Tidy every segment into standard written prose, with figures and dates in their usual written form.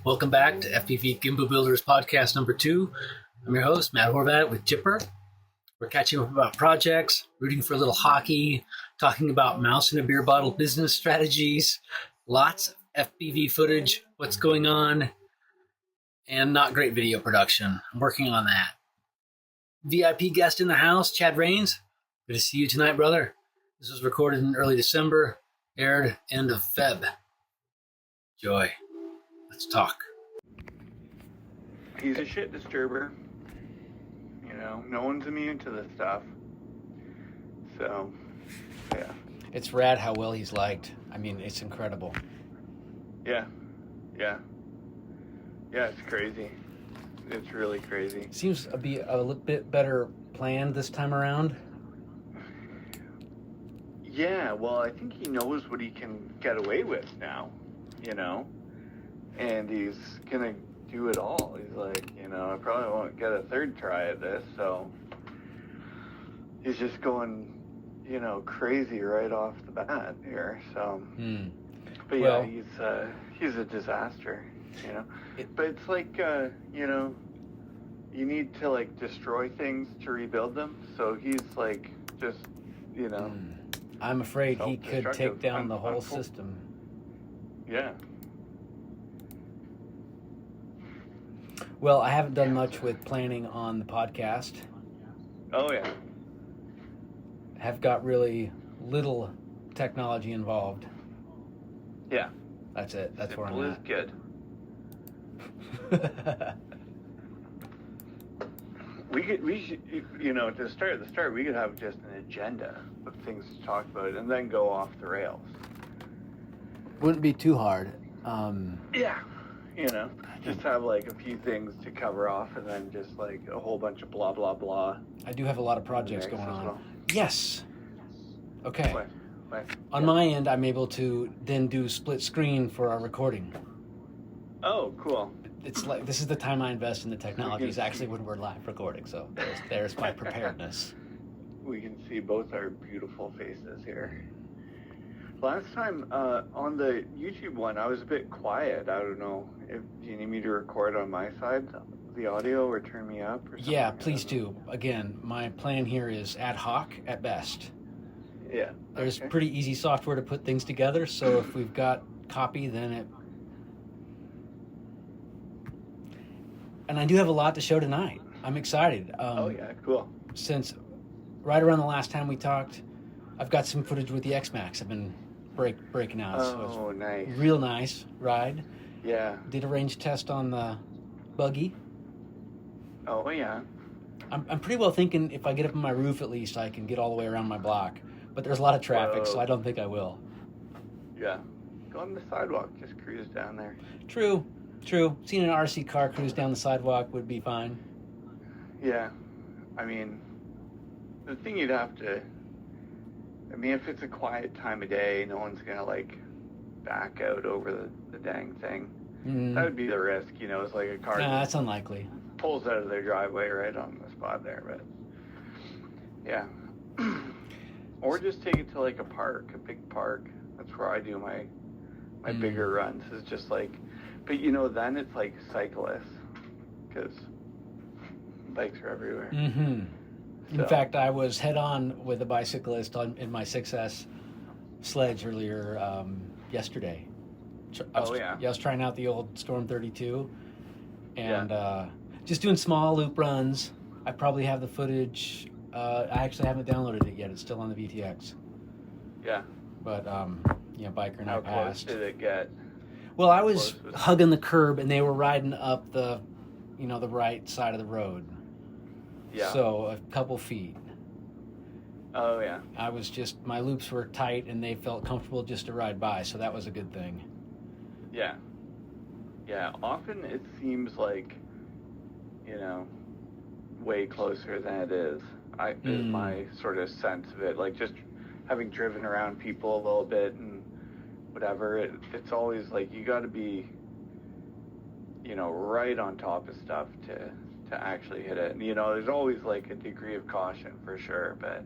Welcome back to FPV Gimbal Builders podcast number 2. I'm your host, Matt Horvat with Chipper. We're catching up about projects, rooting for a little hockey, talking about mouse in a beer bottle business strategies, lots of FPV footage, what's going on, and not great video production. I'm working on that. VIP guest in the house, Chad Rains. Good to see you tonight, brother. This was recorded in early December, aired end of Feb. Joy. Let's talk. He's a shit disturber. You know, no one's immune to this stuff. So, yeah. It's rad how well he's liked. I mean, it's incredible. Yeah. Yeah, it's crazy. It's really crazy. Seems to be a little bit better planned this time around. Yeah, well, I think he knows what he can get away with now, you know? And he's gonna do it all. He's like, I probably won't get a third try at this, so he's just going, crazy right off the bat here. So, but yeah, he's a disaster, But it's like, you need to like destroy things to rebuild them. So he's like, just, I'm afraid he could take down the whole system. Yeah. Well, I haven't done much with planning on the podcast. Oh, yeah. Have got really little technology involved. Yeah. That's it. That's Simple where I'm is at. good. we should, to start at the start, we could have just an agenda of things to talk about and then go off the rails. Wouldn't be too hard. Yeah. Just have like a few things to cover off and then just like a whole bunch of blah, blah, blah. I do have a lot of projects going on. Well. Yes. Okay. What? On my end, I'm able to then do split screen for our recording. Oh, cool. It's like, this is the time I invest in the technology is actually when we're live recording. So there's my preparedness. We can see both our beautiful faces here. Last time on the YouTube one, I was a bit quiet. I don't know. Do you need me to record on my side, the audio, or turn me up? Or something? Yeah, please do. Again, my plan here is ad hoc at best. Yeah. There's pretty easy software to put things together, so if we've got copy, then it... And I do have a lot to show tonight. I'm excited. Oh, yeah, cool. Since right around the last time we talked, I've got some footage with the X-Max. I've been breaking out. Oh, so nice. Real nice ride. Yeah. Did a range test on the buggy. Oh, yeah. I'm pretty well thinking if I get up on my roof at least, I can get all the way around my block. But there's a lot of traffic, so I don't think I will. Yeah. Go on the sidewalk. Just cruise down there. True. Seeing an RC car cruise down the sidewalk would be fine. Yeah. I mean, the thing you'd have to... if it's a quiet time of day, no one's going to, like, back out over the dang thing. That would be the risk, it's like a car... Nah, that's unlikely. Pulls out of their driveway right on the spot there, but... Yeah. Or just take it to, like, a park, a big park. That's where I do my bigger runs, is just, like... But, then it's, like, cyclists, because bikes are everywhere. Mm-hmm. So. In fact, I was head-on with a bicyclist in my 6S sledge earlier yesterday. I was trying out the old Storm 32, and just doing small loop runs. I probably have the footage. I actually haven't downloaded it yet. It's still on the VTX. Yeah. But, biker and I passed. How close did it get? Well, I was hugging the curb, and they were riding up the right side of the road. Yeah. So a couple feet. Oh, yeah. My loops were tight and they felt comfortable just to ride by, so that was a good thing. Yeah. Yeah, often it seems like, way closer than it is. Is my sort of sense of it. Like, just having driven around people a little bit and whatever, it's always like you got to be, right on top of stuff to actually hit it. And, there's always like a degree of caution for sure, but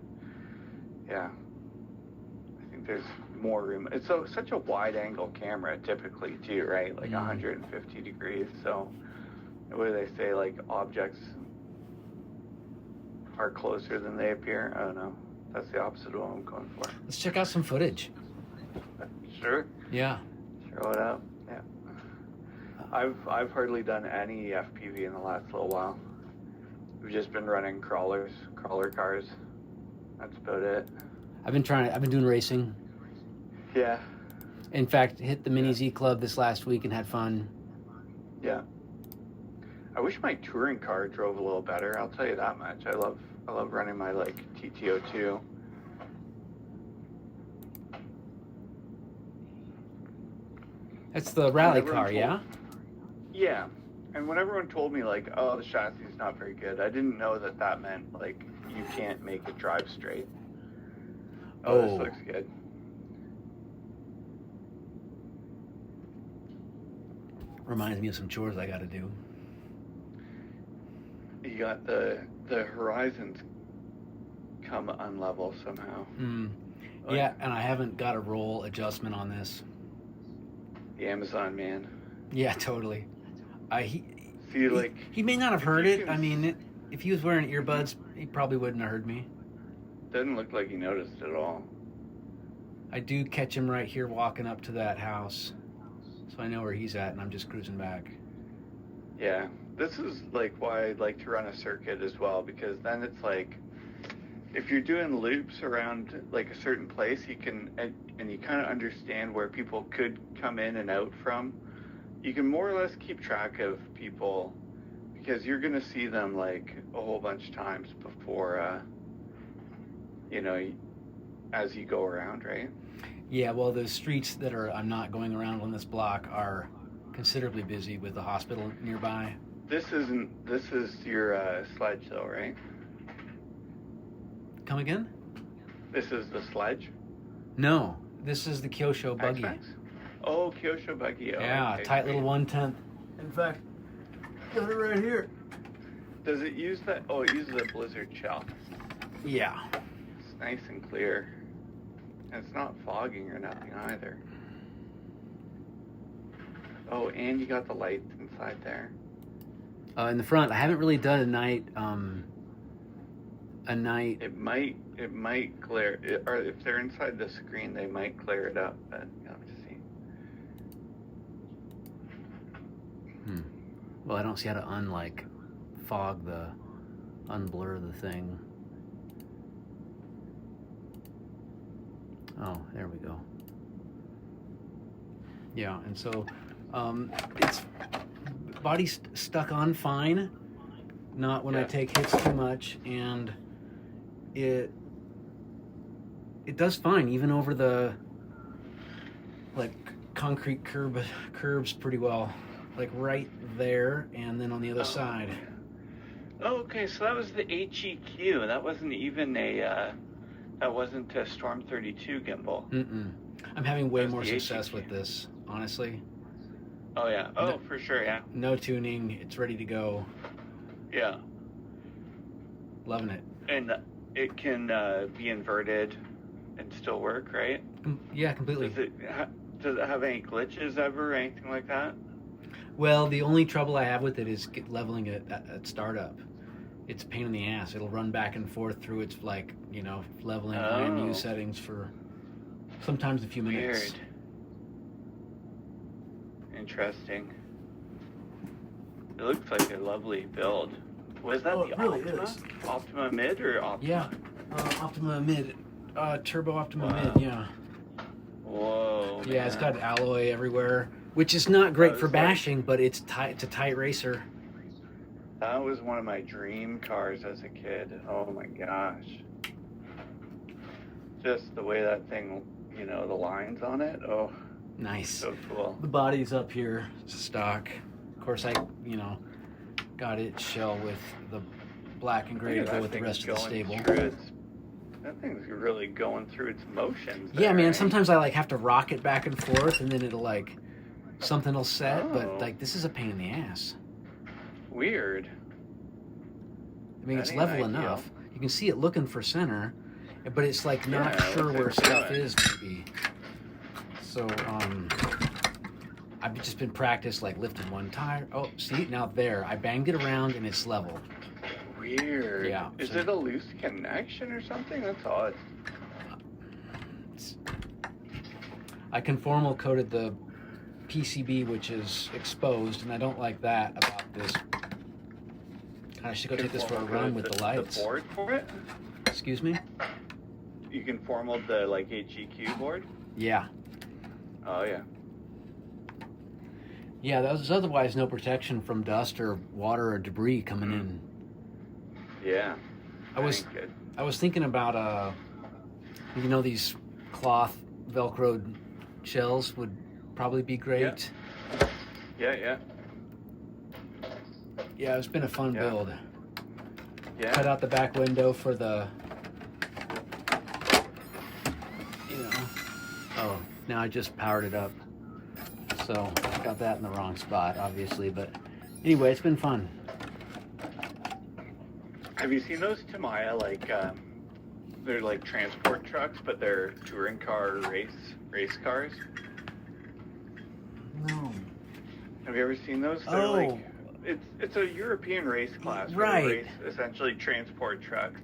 yeah, I think there's more room. It's such a wide angle camera typically too, right? Like 150 degrees. So what do they say? Like objects are closer than they appear. I don't know. That's the opposite of what I'm going for. Let's check out some footage. Sure. Yeah. Throw it out. Yeah. I've hardly done any FPV in the last little while. We've just been running crawler cars. That's about it. I've been doing racing. Yeah. In fact, hit the Mini Z Club this last week and had fun. Yeah. I wish my touring car drove a little better. I'll tell you that much. I love running my like TT02. That's the rally car, yeah? Yeah. And when everyone told me like, oh, the chassis is not very good, I didn't know that meant like you can't make it drive straight. Oh, this looks good. Reminds me of some chores I got to do. You got the horizons come unlevel somehow. Yeah, and I haven't got a roll adjustment on this. The Amazon man. Yeah, totally. He may not have heard it. I mean, if he was wearing earbuds, he probably wouldn't have heard me. Doesn't look like he noticed at all. I do catch him right here walking up to that house, so I know where he's at, and I'm just cruising back. Yeah, this is like why I like to run a circuit as well, because then it's like, if you're doing loops around like a certain place, you can, and you kind of understand where people could come in and out from, you can more or less keep track of people, because you're going to see them like a whole bunch of times before, as you go around, right? Yeah, well, the streets that I'm not going around on this block are considerably busy with the hospital nearby. This is your sledge though, right? Come again? This is the sledge? No, this is the Kyosho buggy. X-Max? Oh, Kyosho buggy. Oh, yeah, okay, tight little 1/10. In fact, got it right here. Does it use that? Oh, it uses a Blizzard shell. Yeah. It's nice and clear. And it's not fogging or nothing either. Oh, and you got the lights inside there. In the front, I haven't really done a night. It might glare. Or if they're inside the screen, they might glare it up. But you have to see. Well, I don't see how to unblur the thing. Oh, there we go. Yeah, and so it's body's stuck on fine, not when I take hits too much, and it does fine even over the like concrete curbs pretty well, like right there, and then on the other side. Oh, okay, so that was the HEQ. That wasn't even that wasn't a Storm 32 gimbal. I'm having way more success with this, honestly. Oh yeah. Oh, no, for sure, yeah. No tuning. It's ready to go. Yeah. Loving it. And it can be inverted and still work, right? Yeah, completely. Does it have any glitches ever or anything like that? Well, the only trouble I have with it is leveling it at startup. It's a pain in the ass. It'll run back and forth through its leveling IMU settings for sometimes a few minutes. Weird. Interesting. It looks like a lovely build. Was that the really Optima? Is. Optima Mid or Optima? Yeah, Optima Mid. Turbo Optima Mid, yeah. Whoa, yeah, man. It's got alloy everywhere, which is not great for bashing, but it's a tight racer. That was one of my dream cars as a kid. Oh my gosh. Just the way that thing, the lines on it. Oh, nice. So cool. The body's up here, stock. Of course, I, got its shell with the black and gray to go with the rest of the stable. That thing's really going through its motions. Yeah, man. Right? Sometimes I have to rock it back and forth, and then it'll something will set. But this is a pain in the ass. Weird. I mean, it's level enough. You can see it looking for center, but it's not sure where stuff is. Maybe. So I've just been practiced like lifting one tire. Oh, see now there, I banged it around and it's level. Weird. Yeah. Is it a loose connection or something? That's odd. I conformal coated the PCB, which is exposed, and I don't like that about this. I should go take this for a run with the lights. The board for it? Excuse me? You conformaled the like HEQ board? Yeah. Oh yeah. Yeah, there's otherwise no protection from dust or water or debris coming in. Yeah. I was thinking about these cloth Velcroed shells would probably be great. Yeah. Yeah, it's been a fun build. Yeah. Cut out the back window for the, Oh, now I just powered it up. So got that in the wrong spot, obviously. But anyway, it's been fun. Have you seen those Tamiya, like, they're like transport trucks, but they're touring car race cars? No. Have you ever seen those? They're like, it's a European race class. Right. Race, essentially transport trucks.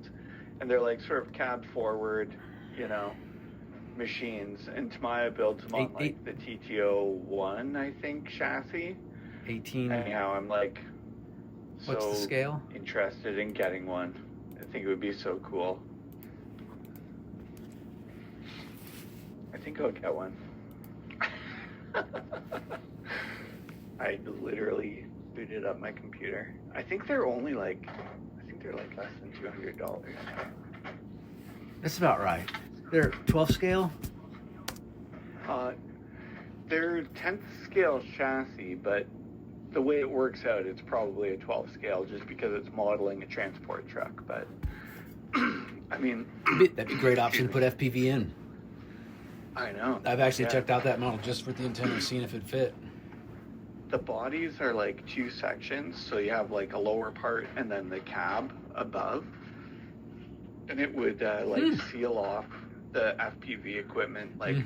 And they're like sort of cab forward, machines. And Tamiya builds them on like the TTO1, I think, chassis. 18. Anyhow, I'm like, what's the scale? Interested in getting one. I think it would be so cool. I think I'll get one. I literally booted up my computer. I think they're only like, less than $200. That's about right. They're 12 scale? They're 10th scale chassis, but the way it works out, it's probably a 12 scale just because it's modeling a transport truck. But I mean, that'd be a great option to put FPV in. I know. I've actually checked out that model just with the intent of seeing if it fit. The bodies are like two sections, so you have like a lower part and then the cab above, and it would seal off the FPV equipment like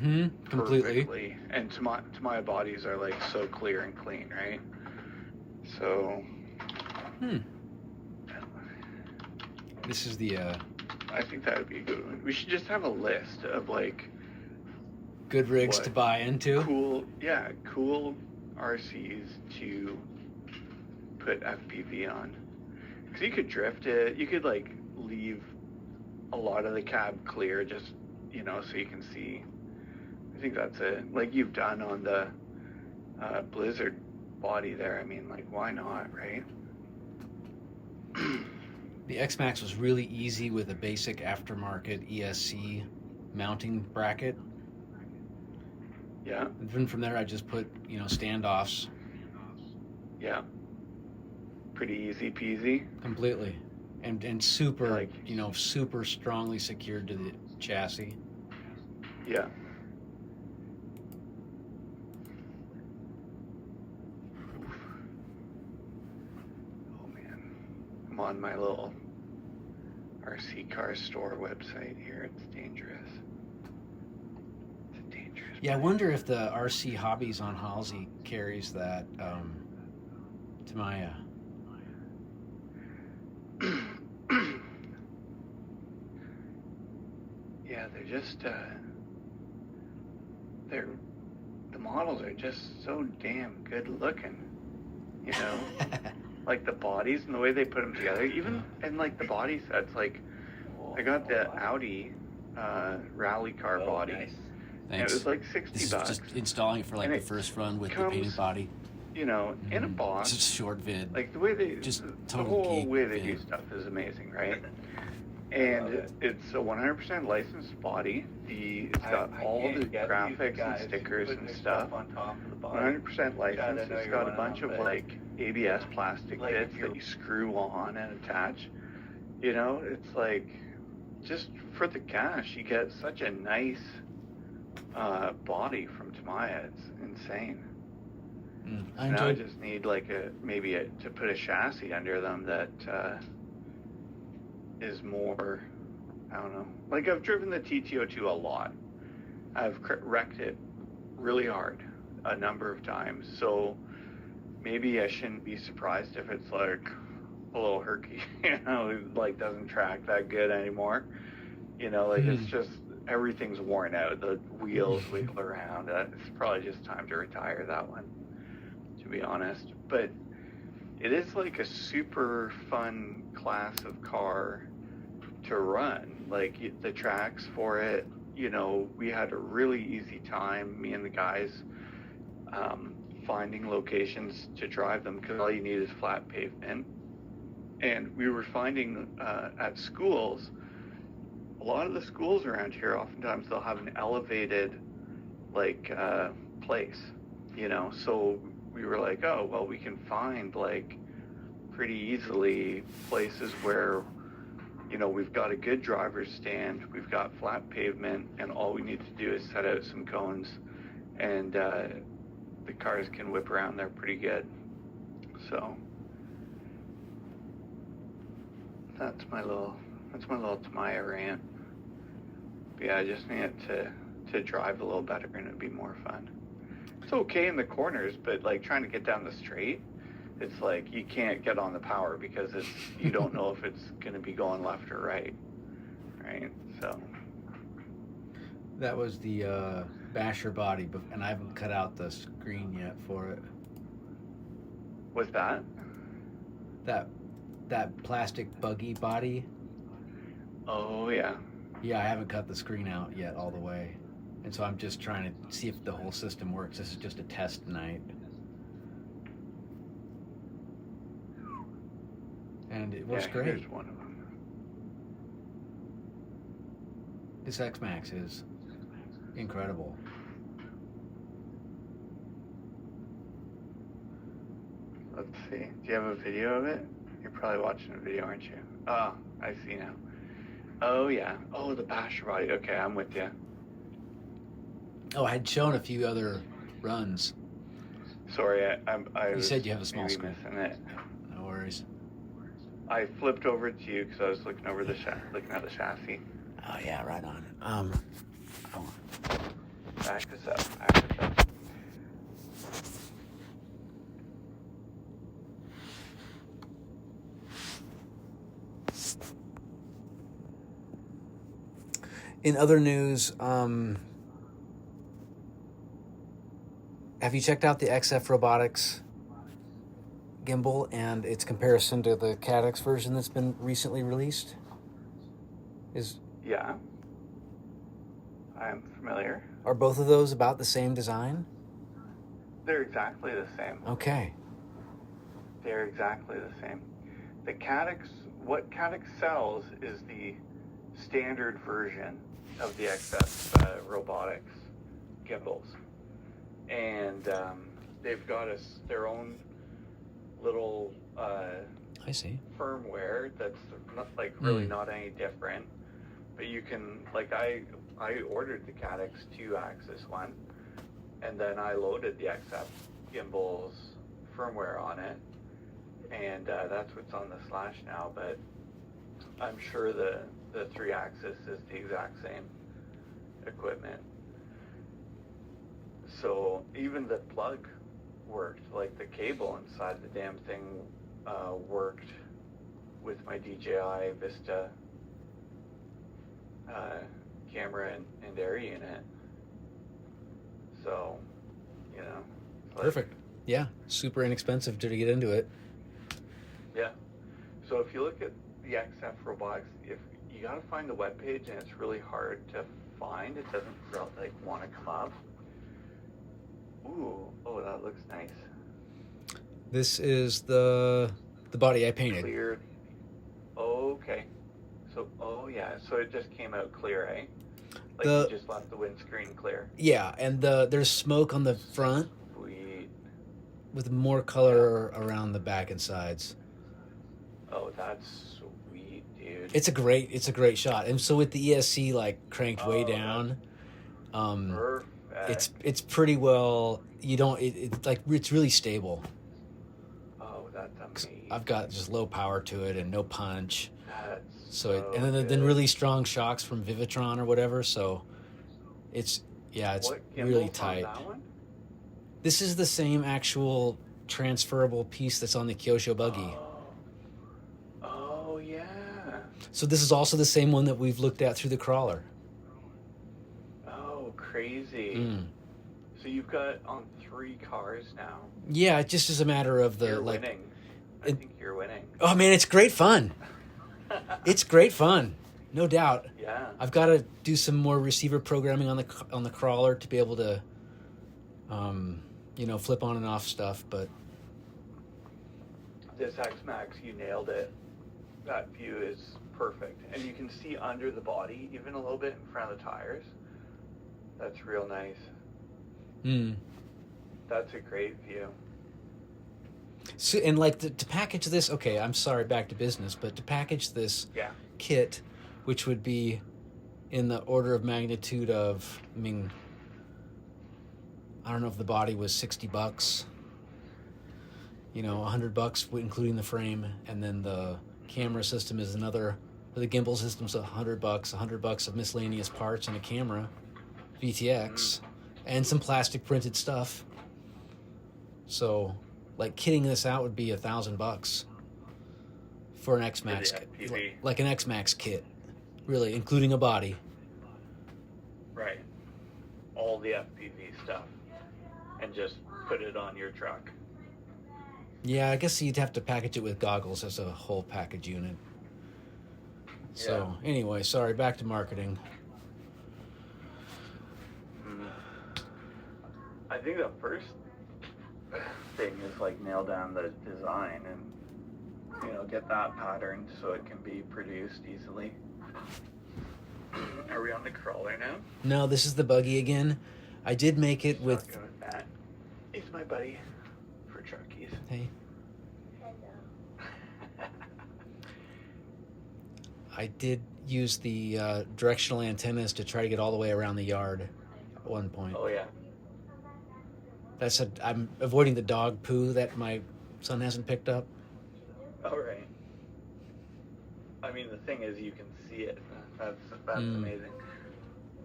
completely. Perfectly. And Tamiya bodies are like so clear and clean, right? So. This is the. I think that would be a good one. We should just have a list of like. Good rigs to buy into. Cool RCs to put FPV on. Because you could drift it. You could like leave a lot of the cab clear, just so you can see. I think that's it. Like you've done on the Blizzard body there. I mean, like, why not, right? The X-Max was really easy with a basic aftermarket ESC mounting bracket. Yeah. And then from there, I just put, standoffs. Yeah. Pretty easy peasy. Completely. And super, super strongly secured to the chassis. Yeah. Oh, man. I'm on my little RC car store website here. It's dangerous. Yeah, I wonder if the RC Hobbies on Halsey carries that Tamiya. Yeah, they're just the models are just so damn good looking, like the bodies and the way they put them together, and like the body sets. Like I got the Audi rally car body. Nice. And it was like $60. Just installing it for like the first run with the painted body. In a box. It's a short vid. Like the way they just the whole way they do stuff is amazing, right? And it's a 100% licensed body. It's got all the graphics and stickers and stuff. 100% licensed. It's got a bunch of like ABS plastic bits that you screw on and attach. It's like just for the cash, you get such a nice body from Tamiya. It's insane. Now I just need like to put a chassis under them that is more, I don't know. Like I've driven the TTO2 a lot. I've wrecked it really hard a number of times. So maybe I shouldn't be surprised if it's like a little herky, like doesn't track that good anymore. Like it's just everything's worn out. The wheels wiggle around. It's probably just time to retire that one, to be honest. But it is like a super fun class of car to run. Like the tracks for it, we had a really easy time, me and the guys, finding locations to drive them, because all you need is flat pavement. And we were finding at schools, a lot of the schools around here, oftentimes they'll have an elevated place, so we were like, oh well, we can find like pretty easily places where we've got a good driver's stand, we've got flat pavement, and all we need to do is set out some cones, and the cars can whip around there pretty good. So that's my little Tamiya rant. But yeah, I just need it to drive a little better, and it'd be more fun. It's okay in the corners, but like trying to get down the straight, it's like you can't get on the power because you don't know if it's going to be going left or right. So that was the basher body, and I haven't cut out the screen yet for it. What's that? That plastic buggy body. Oh yeah. Yeah, I haven't cut the screen out yet all the way, and so I'm just trying to see if the whole system works. This is just a test night. And it works great. Here's one of them. This X-Max is incredible. Let's see. Do you have a video of it? You're probably watching a video, aren't you? Oh, I see now. Oh yeah. Oh, the basher body. Okay, I'm with you. Oh, I had shown a few other runs. Sorry, I You said you have a small screen. Missing it. No worries. I flipped over to you because I was looking over looking at the chassis. Oh yeah, right on. Back this up. In other news, have you checked out the XF Robotics gimbal and its comparison to the CADX version that's been recently released? Yeah, I'm familiar. Are both of those about the same design? They're exactly the same. Okay. They're exactly the same. What CADX sells is the standard version of the XF Robotics gimbals, and they've got their own little I see. firmware that's not, really not any different, but you can, I ordered the CADX 2-axis one, and then I loaded the XF gimbal's firmware on it, and that's what's on the Slash now, but I'm sure the 3-axis is the exact same equipment. So even the plug worked, like the cable inside the damn thing worked with my DJI Vista camera and air unit. So, Perfect. Yeah, super inexpensive to get into it. Yeah. So if you look at the XF Robotics, if you got to find the webpage, and it's really hard to find. It doesn't want to come up. Ooh, oh, that looks nice. This is the body I painted. Clear. Okay. So, oh yeah. So it just came out clear, eh? You just left the windscreen clear. Yeah, and there's smoke on the front. Sweet. With more color around the back and sides. Oh, that's sweet, dude. It's a great shot. And so with the ESC cranked way down, perfect. it's pretty well. It's really stable. Oh, that's amazing. I've got just low power to it and no punch. That's and then really strong shocks from Vivitron or whatever. So it's Yeah, it's What gimbal's really on tight. that one? This is the same actual transferable piece that's on the Kyosho buggy. Oh yeah. So this is also the same one that we've looked at through the crawler. Oh, crazy. So you've got on 3 cars now. Yeah, it just is a matter of the You're like. winning. I think you're winning. Oh man, it's great fun. It's great fun, no doubt. Yeah. I've got to do some more receiver programming on the crawler to be able to, flip on and off stuff. But This X-Max, you nailed it. That view is perfect. And you can see under the body, even a little bit in front of the tires. That's real nice. That's a great view. So, and like to package this, okay, I'm sorry, back to business, but to package this kit, which would be in the order of magnitude of, I don't know if the body was $60, $100 including the frame, and then the camera system is another. The gimbal system's $100, $100 of miscellaneous parts and a camera, VTX, and some plastic printed stuff. So, like kitting this out would be $1,000 for an X-Max, like an X-Max kit, really, including a body. Right. All the FPV stuff. And just put it on your truck. Yeah, I guess you'd have to package it with goggles as a whole package unit. So, anyway, sorry, back to marketing. I think the first thing is like nail down the design and get that pattern so it can be produced easily. Are we on the crawler now? No, this is the buggy again. I did make it with Matt. He's my buddy for truckies. Hey. I did use the directional antennas to try to get all the way around the yard at one point. Oh yeah. I'm avoiding the dog poo that my son hasn't picked up. All right. I mean, the thing is, you can see it. That's amazing.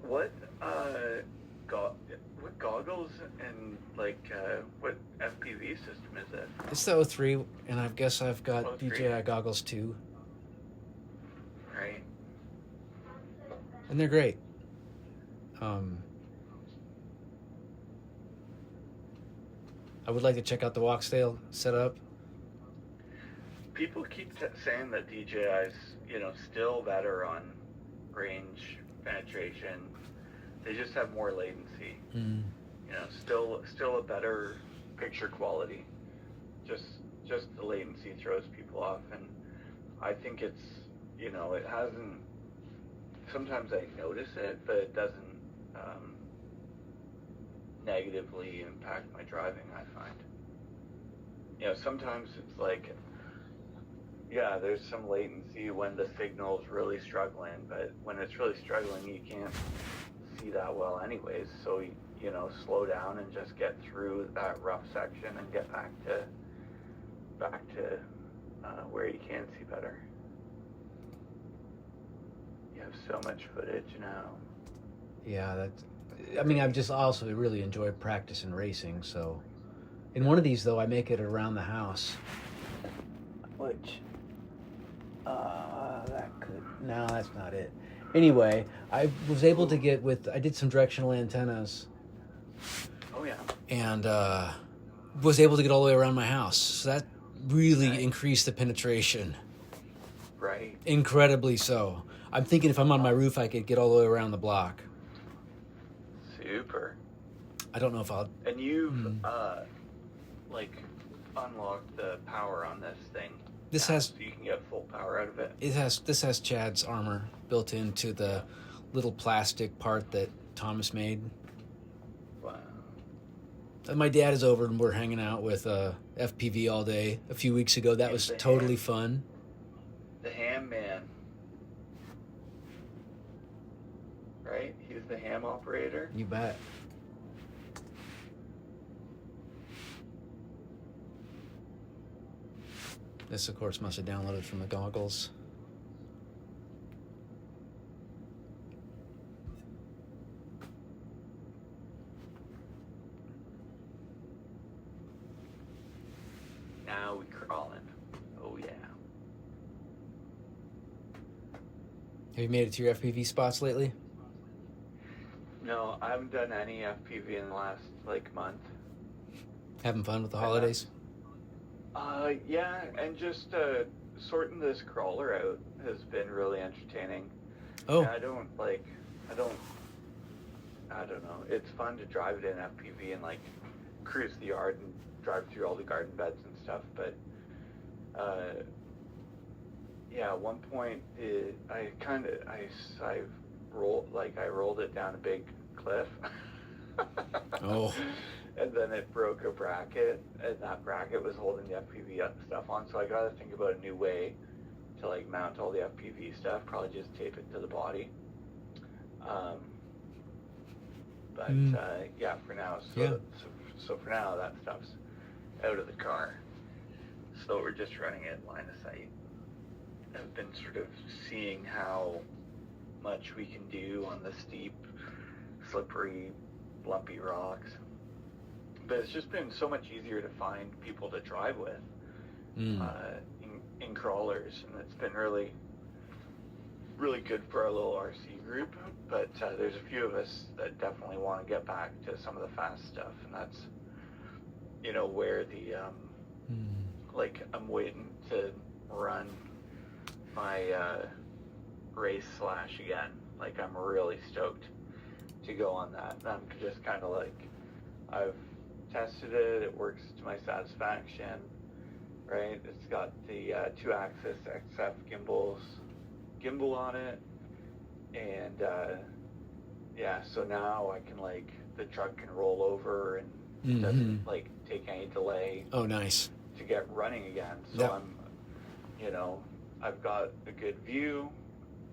What goggles and what FPV system is it? It's the 03, and I guess I've got 03. DJI goggles too. Right. And they're great. I would like to check out the Walkstale setup. People keep saying that DJI's, still better on range penetration. They just have more latency. Still a better picture quality. Just the latency throws people off, and I think it's, it hasn't. Sometimes I notice it, but it doesn't negatively impact my driving, I find. Sometimes it's like, there's some latency when the signal's really struggling, but when it's really struggling, you can't see that well anyways. So, slow down and just get through that rough section and get back to where you can see better. You have so much footage now. Yeah, I've just also really enjoyed practice and racing, so. In one of these, though, I make it around the house. Which, no, that's not it. Anyway, I was able to I did some directional antennas. Oh, yeah. And was able to get all the way around my house. So that really increased the penetration. Right. Incredibly so. I'm thinking if I'm on my roof, I could get all the way around the block. Super. I don't know if I'll... And you've, unlocked the power on this thing. This has... So you can get full power out of it. This has Chad's armor built into the little plastic part that Thomas made. Wow. My dad is over and we're hanging out with FPV all day a few weeks ago. That was totally fun. The ham man. Right? He's the ham operator. You bet. This, of course, must have downloaded from the goggles. Now we crawling. Oh yeah. Have you made it to your FPV spots lately? No, I haven't done any FPV in the last like month. Having fun with the holidays? Yeah, and just sorting this crawler out has been really entertaining. Oh. Yeah, I don't know. It's fun to drive it in FPV and like cruise the yard and drive through all the garden beds and stuff, but yeah, at one point I rolled it down a big cliff. Oh. And then it broke a bracket, and that bracket was holding the FPV stuff on, so I gotta think about a new way to like mount all the FPV stuff, probably just tape it to the body. Yeah, for now, so for now that stuff's out of the car. So we're just running it line of sight. I've been sort of seeing how much we can do on the steep, slippery, lumpy rocks. But it's just been so much easier to find people to drive with in crawlers, and it's been really, really good for our little RC group. But there's a few of us that definitely want to get back to some of the fast stuff, and that's, you know, where the like I'm waiting to run my race / again. Like I'm really stoked to go on that. And I'm just kind of like, I've tested it, it works to my satisfaction, right? It's got the 2-axis XF gimbal on it, and yeah, so now I can like, the truck can roll over and doesn't like take any delay. Oh, nice. To get running again. So yep. I've got a good view,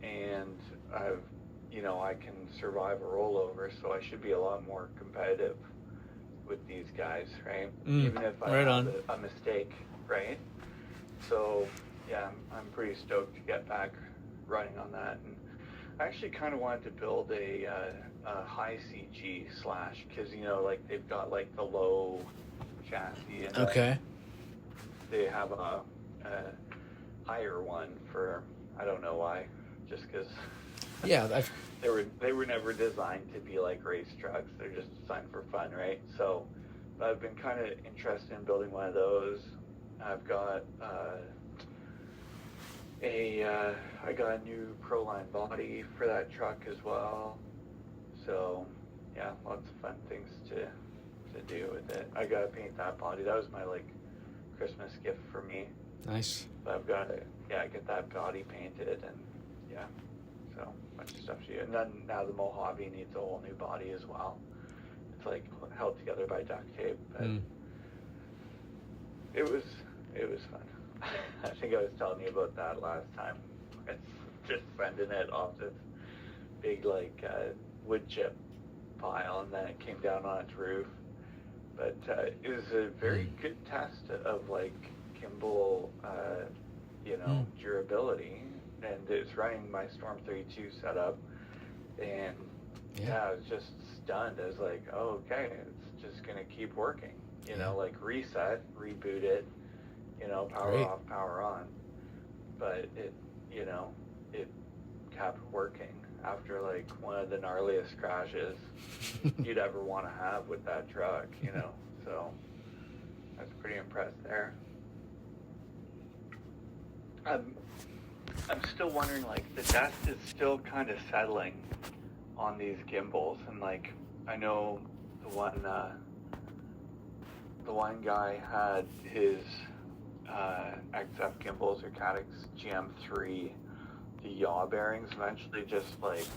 and I can survive a rollover, so I should be a lot more competitive with these guys, right? Even if I have a mistake, right? So yeah, I'm pretty stoked to get back running on that. And I actually kind of wanted to build a high CG / because like they've got like the low chassis, and okay, they have a higher one for, I don't know why, just because yeah, they were never designed to be like race trucks. They're just designed for fun, right? So I've been kind of interested in building one of those. I've got I got a new Proline body for that truck as well. So yeah, lots of fun things to do with it. I gotta paint that body. That was my like Christmas gift for me. Nice. But I've got to get that body painted, and yeah, so a bunch of stuff to do. And then now the Mojave needs a whole new body as well. It's like held together by duct tape, but it was fun. I think I was telling you about that last time. It's just sending it off this big like wood chip pile, and then it came down on its roof. But it was a very good test of like gimbal, durability, and it's running my Storm 32 setup, and I was just stunned. I was like, oh, okay, it's just gonna keep working, like reset, reboot it, power off, power on, but it kept working after like one of the gnarliest crashes you'd ever want to have with that truck, so I was pretty impressed there. I'm still wondering, like, the dust is still kind of settling on these gimbals, and like I know the one guy had his XF gimbals or Caddx GM3, the yaw bearings eventually just like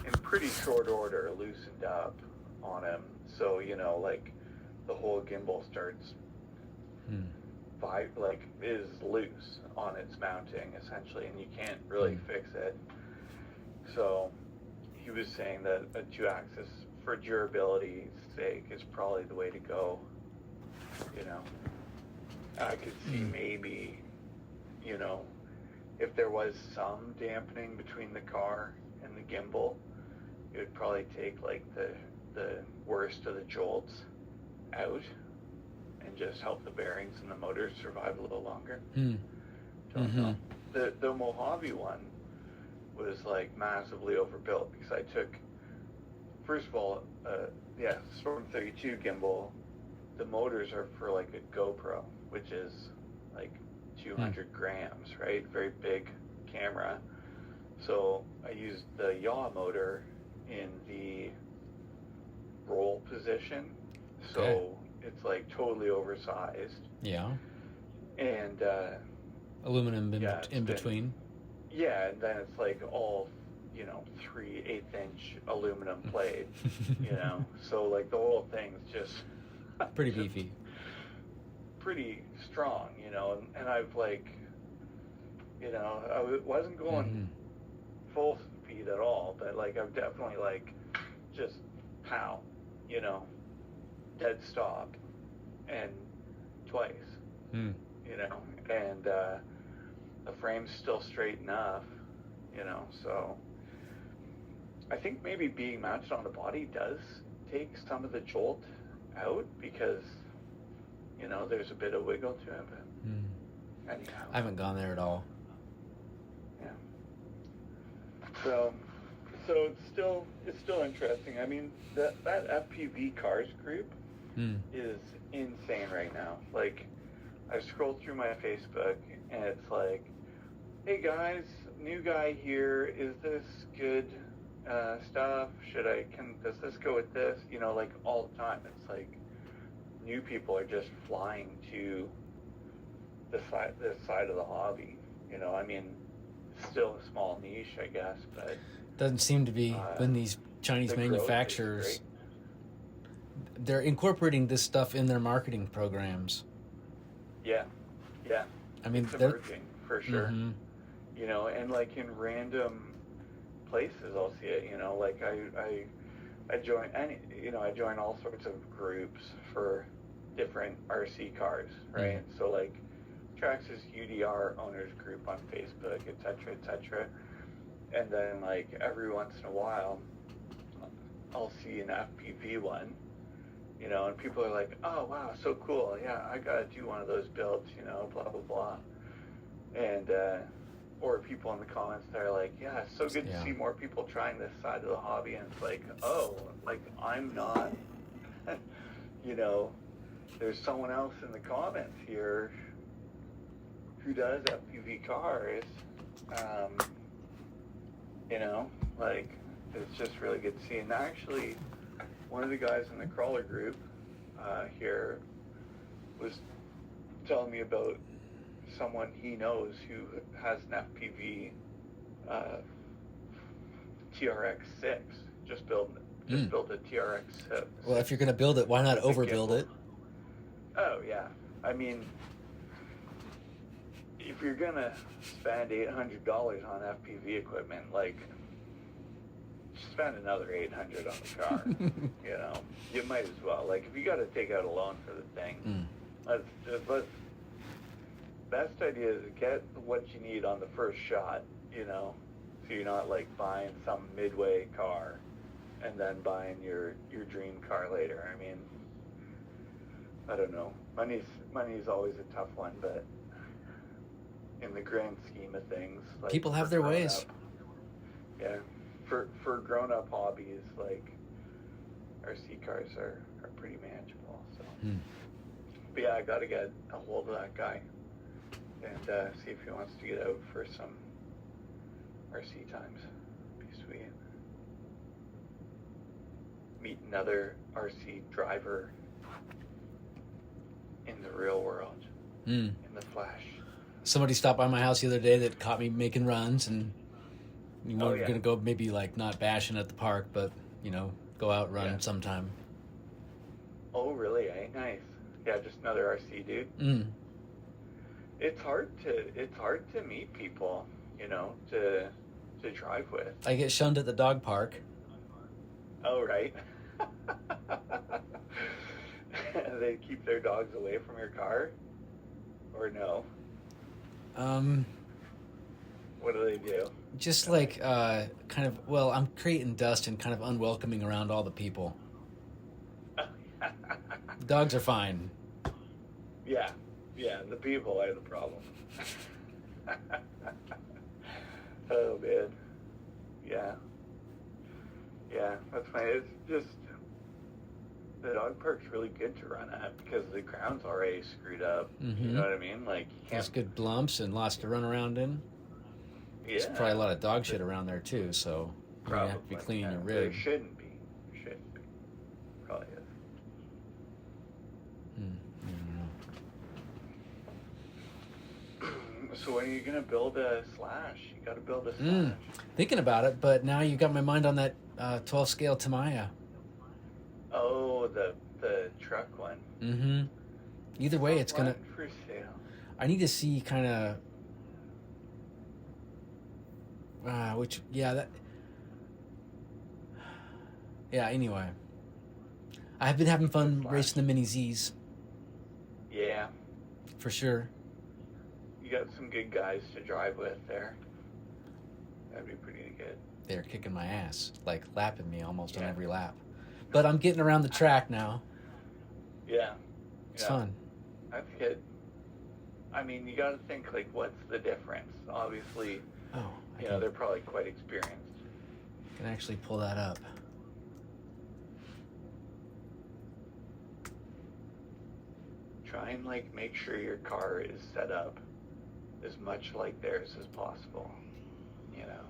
in pretty short order loosened up on him, so like the whole gimbal starts is loose on its mounting essentially, and you can't really fix it. So he was saying that a 2-axis for durability's sake is probably the way to go. I could see maybe if there was some dampening between the car and the gimbal, it would probably take like the worst of the jolts out, and just help the bearings and the motors survive a little longer. Mm. Don't know. The Mojave one was like massively overbuilt because I took, first of all, Storm 32 gimbal. The motors are for like a GoPro, which is like 200 grams, right? Very big camera. So I used the yaw motor in the roll position, so it's like totally oversized. Yeah. And aluminum in between. Yeah, and then it's like all, 3 1/8-inch aluminum plate, so like the whole thing's just pretty beefy, pretty strong, and I've like, I wasn't going full speed at all, but like I've definitely like just pow, dead stop, and twice, and the frame's still straight enough, so I think maybe being mounted on the body does take some of the jolt out because, there's a bit of wiggle to it, but anyhow. I haven't gone there at all. Yeah. So it's still interesting. I mean, that FPV cars group is insane right now. Like, I scrolled through my Facebook and it's like, hey guys, new guy here. Is this good stuff? Does this go with this? Like all the time. It's like new people are just flying to this side of the hobby. I mean, still a small niche, I guess, but doesn't seem to be when these Chinese manufacturers, they're incorporating this stuff in their marketing programs. Yeah. I mean, it's emerging for sure. And like in random places, I'll see it. Like I join all sorts of groups for different RC cars, right? So like Traxxas UDR owners group on Facebook, etc. And then like every once in a while, I'll see an FPV one, and people are like, oh wow, so cool, yeah, I gotta do one of those builds, blah blah blah, and or people in the comments that are like, yeah, it's so good to see more people trying this side of the hobby, and it's like, oh, like I'm not, there's someone else in the comments here who does FPV cars, like it's just really good to see. And actually, one of the guys in the crawler group here was telling me about someone he knows who has an FPV TRX6. Just built a TRX6. Well, if you're going to build it, why not overbuild it? Oh yeah, I mean, if you're gonna spend $800 on FPV equipment, like, spend another $800 on the car. You might as well. Like, if you got to take out a loan for the thing, let's. Best idea is to get what you need on the first shot. So you're not like buying some midway car and then buying your dream car later. I mean, I don't know. Money's always a tough one, but in the grand scheme of things, like, people have their ways. For grown-up hobbies, like RC cars are pretty manageable. So, but yeah, I got to get a hold of that guy and see if he wants to get out for some RC times. Be sweet. Meet another RC driver in the real world, in the flesh. Somebody stopped by my house the other day that caught me making runs, and we're going to go maybe like not bashing at the park, but go out and run sometime. Oh, really? Nice. Yeah, just another RC dude. It's hard to meet people, to drive with. I get shunned at the dog park. Oh, right. They keep their dogs away from your car, or no? What do they do? Just like kind of, well, I'm creating dust and kind of unwelcoming around all the people. Dogs are fine. Yeah, the people are the problem. Oh man, yeah, that's fine. It's just the dog park's really good to run at because the ground's already screwed up. You know what I mean? Like you There's can't. good lumps and lots to run around in. Yeah, There's probably a lot of dog shit around there too, so you're gonna have to be probably, cleaning your There rig. shouldn't be. Probably is. I don't know. So when are you gonna build a slash? You gotta build a slash. Thinking about it, but now you got my mind on that 12 scale Tamiya. Oh, the truck one. Either way, it's gonna. For sale. I need to see kind of. Anyway. I've been having fun racing the Mini Zs. Yeah. For sure. You got some good guys to drive with there. That'd be pretty good. They're kicking my ass, like lapping me almost on every lap. But I'm getting around the track now. Yeah. It's fun. That's good. I mean, you got to think, like, what's the difference? Obviously, they're probably quite experienced. I can actually pull that up. Try and, like, make sure your car is set up as much like theirs as possible. You know?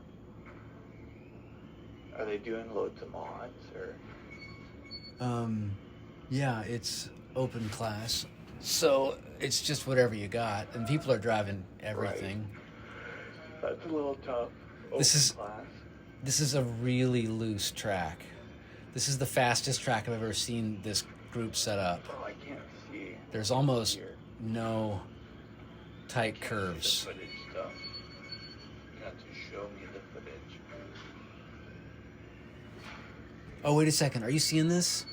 Are they doing loads of mods, or? Yeah, it's open class. So it's just whatever you got, and people are driving everything. Right. That's a little tough. This is a really loose track. This is the fastest track I've ever seen this group set up. Oh, I can't see. There's almost no tight curves. The footage stuff. You have to show me the footage. Oh, wait a second. Are you seeing this?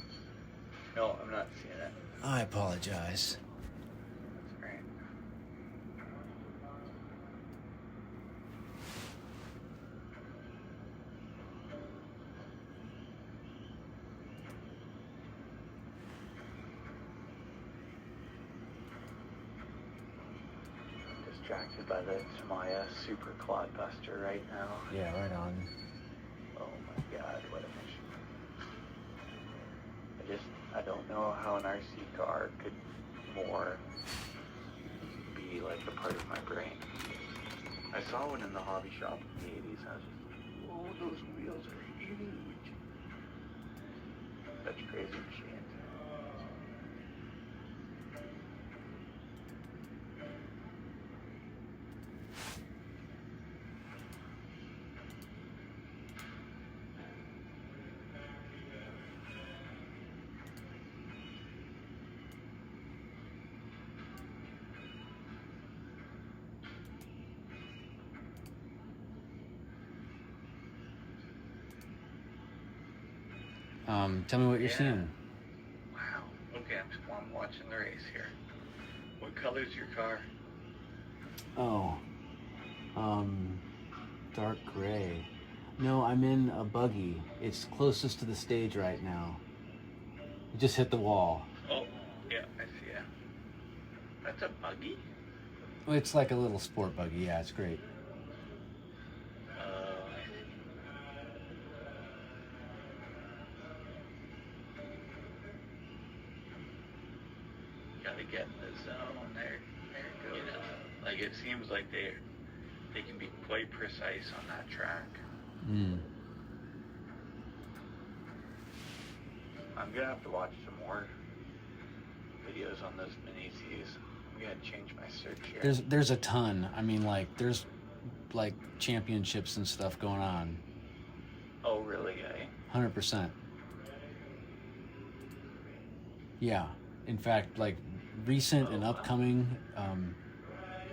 No, I'm not seeing it. I apologize. That's great. Distracted by the Tamiya Super Clodbuster right now. Yeah, right on. Oh my god, what a mission. I don't know how an RC car could more be like a part of my brain. I saw one in the hobby shop in the 80s. I was just like, oh, those wheels are huge. Such crazy machines. Tell me what you're seeing. Wow. Okay, I'm watching the race here. What color's your car? Oh. Dark gray. No, I'm in a buggy. It's closest to the stage right now. It just hit the wall. Oh, yeah, I see it. That's a buggy? Well, it's like a little sport buggy. Yeah, it's great. Gotta get in the zone. There it goes. You know, like it seems like they can be quite precise on that track. I'm gonna have to watch some more videos on those Mini Zs. I'm gonna change my search here. There's a ton. I mean, like there's like championships and stuff going on. Oh really, eh? 100%. Yeah. In fact, like recent and upcoming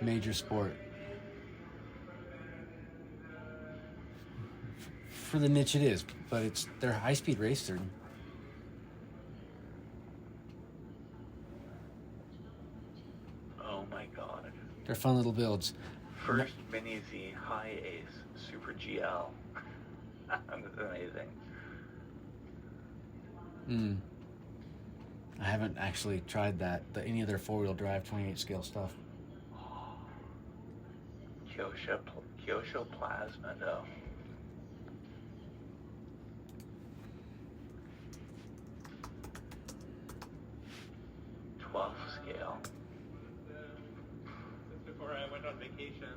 major sport. For the niche it is, but they're high-speed racers. Oh my god. They're fun little builds. First Mini Z High Ace Super GL. That's amazing. I haven't actually tried any of their 4-wheel drive 28 scale stuff. Kyosho Plasma, though. 12 scale. Just before I went on vacation.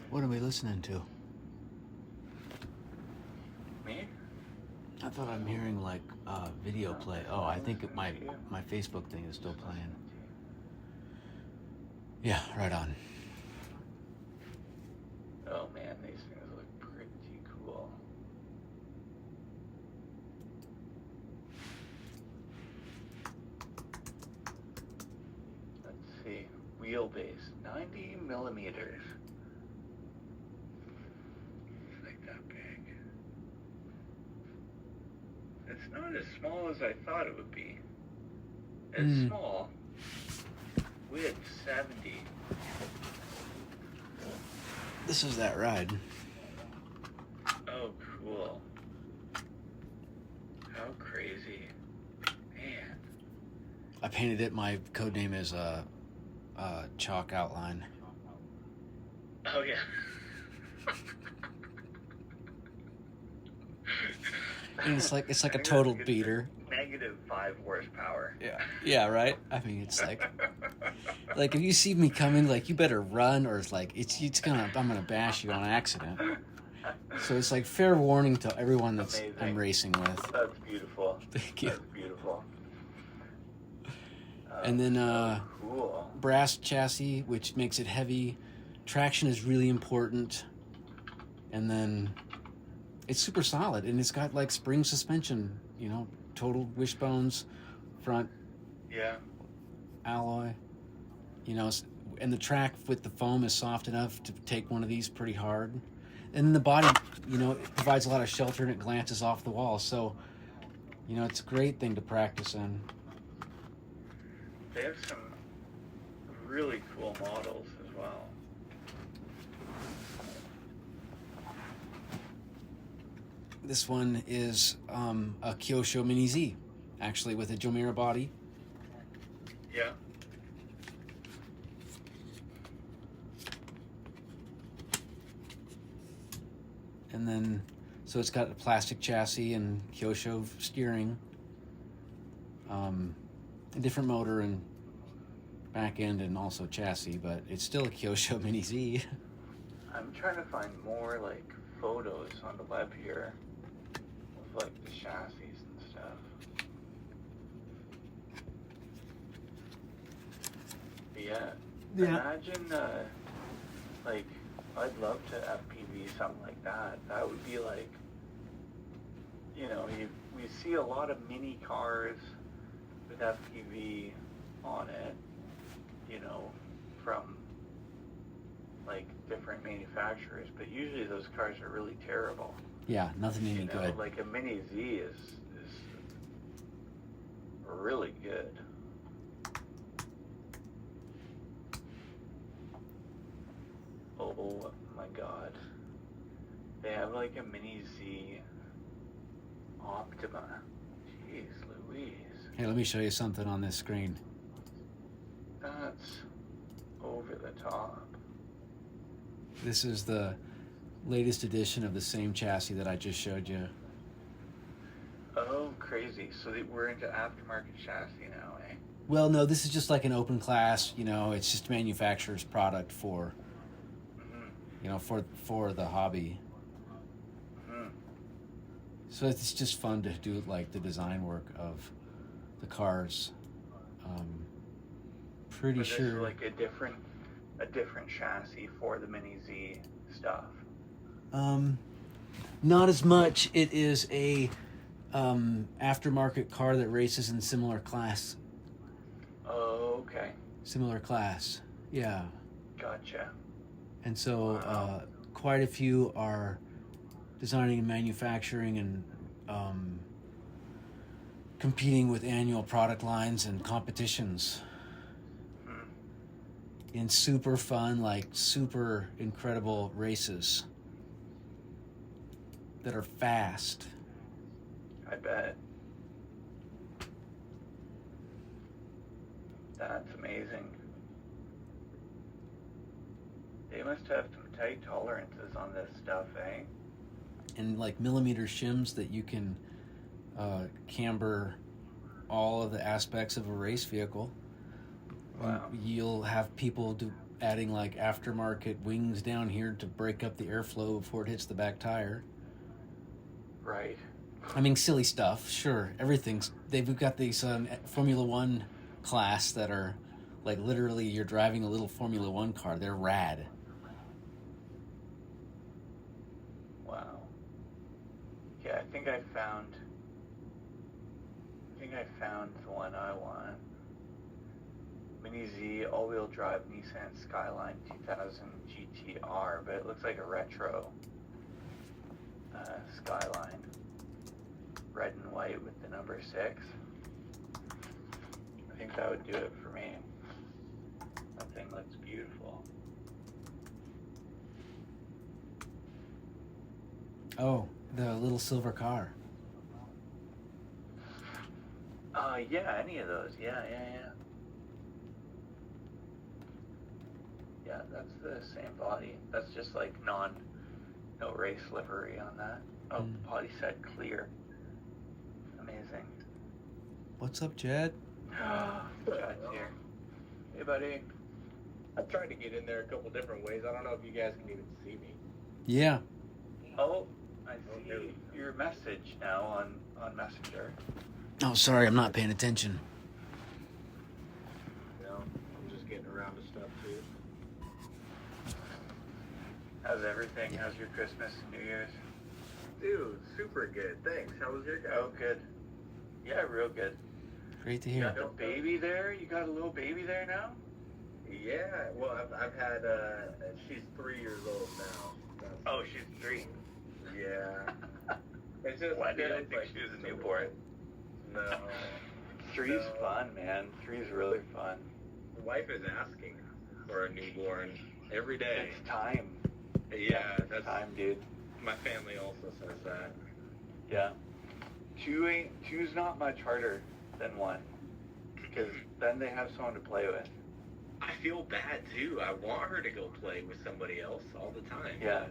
What are we listening to? Me? I thought I'm hearing like video play. Oh, I think my Facebook thing is still playing. Yeah, right on. Oh man, these things look pretty cool. Let's see. Wheelbase, 90 millimeters. It's like that big. It's not as small as I thought it would be. It's small. Width 70. This is that ride. Oh, cool. How crazy. Man. I painted it. My code name is Chalk Outline. Oh, yeah. And it's like a total beater. -5 horsepower. Yeah, right. I mean, it's like if you see me coming, like you better run, or it's like I'm gonna bash you on accident. So it's like fair warning to everyone that's Amazing. I'm racing with. That's beautiful. Thank you. That's beautiful. And then Cool. brass chassis, which makes it heavy. Traction is really important. And then it's super solid, and it's got like spring suspension, total wishbones, front Yeah. alloy, and the track with the foam is soft enough to take one of these pretty hard. And then the body, it provides a lot of shelter and it glances off the wall. So, it's a great thing to practice in. They have some really cool models as well. This one is a Kyosho Mini Z, actually, with a Jomira body. Yeah. And then, so it's got a plastic chassis and Kyosho steering, a different motor and back end and also chassis, but it's still a Kyosho Mini Z. I'm trying to find more like photos on the web here of like the chassis and stuff. But yeah. Imagine like I'd love to FPV something like that. That would be like, we see a lot of mini cars with FPV on it, from like different manufacturers, but usually those cars are really terrible. Yeah, nothing any good. Like a Mini Z is really good. Oh my god. They have like a Mini Z Optima. Jeez Louise. Hey, let me show you something on this screen. That's over the top. This is the latest edition of the same chassis that I just showed you. Oh, crazy. So we're into aftermarket chassis now, eh? Well, no, this is just like an open class, it's just manufacturer's product for, for the hobby. Mm-hmm. So it's just fun to do like the design work of the cars. Pretty This is sure. like a different chassis for the Mini Z stuff. Not as much. It is a aftermarket car that races in similar class. Oh, okay. Similar class, yeah. Gotcha. And so Wow. quite a few are designing and manufacturing and competing with annual product lines and competitions in super fun, like super incredible races that are fast. I bet. That's amazing. They must have some tight tolerances on this stuff, eh? And like millimeter shims that you can camber all of the aspects of a race vehicle. Wow. You'll have people adding like aftermarket wings down here to break up the airflow before it hits the back tire. Right. I mean, silly stuff, sure. We've got these Formula One class that are like literally you're driving a little Formula One car. They're rad. Wow. Yeah, I think I found the one I want. Mini Z all-wheel drive Nissan Skyline 2000 GTR, but it looks like a retro Skyline. Red and white with the number 6. I think that would do it for me. That thing looks beautiful. Oh, the little silver car. Yeah, any of those. Yeah. Yeah, that's the same body. That's just like no race livery on that. Oh, the body set clear. Amazing. What's up, Jed? Chad's here. Hey, buddy. I've tried to get in there a couple different ways. I don't know if you guys can even see me. Yeah. Oh, I see your message now on Messenger. Oh, sorry, I'm not paying attention. You know, I'm just getting around to stuff too. How's everything? How's your Christmas and New Year's? Dude, super good. Thanks. How was your guy? Oh, good. Yeah, real good. Great to You hear. got a baby there? You got a little baby there now? Yeah. Well, I've had. She's 3 years old now. Oh, she's 3. Yeah. It's just. Why did I feels think like she was a newborn? No. 3's fun, man. 3's really fun. The wife is asking for a newborn every day. It's time. Yeah, It's that's time, dude. my family also says that. Yeah. Two's not much harder than 1. Because then they have someone to play with. I feel bad too. I want her to go play with somebody else all the time. Yeah.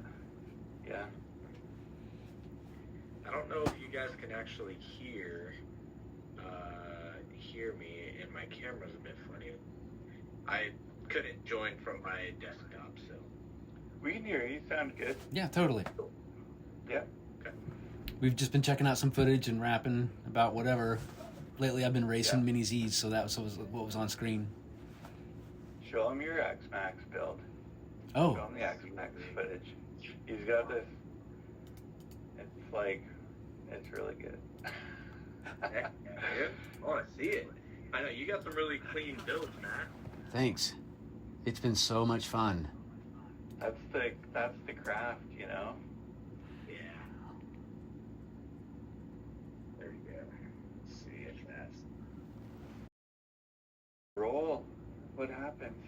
I don't know if you guys can actually hear me, and my camera's a bit funny. I couldn't join from my desktop, so. We can hear you. You sound good. Yeah, totally. Yeah. Okay. We've just been checking out some footage and rapping about whatever. Lately, I've been racing Yeah. Mini Zs, so that was what was on screen. Show him your X-Max build. Oh, Show him the X-Max footage. He's got this. It's like, it's really good. Heck, yeah, I want to see it. I know you got some really clean builds, Matt. thanks. It's been so much fun. That's the craft, you know? Yeah. There you go. See it fast. Roll. What happens?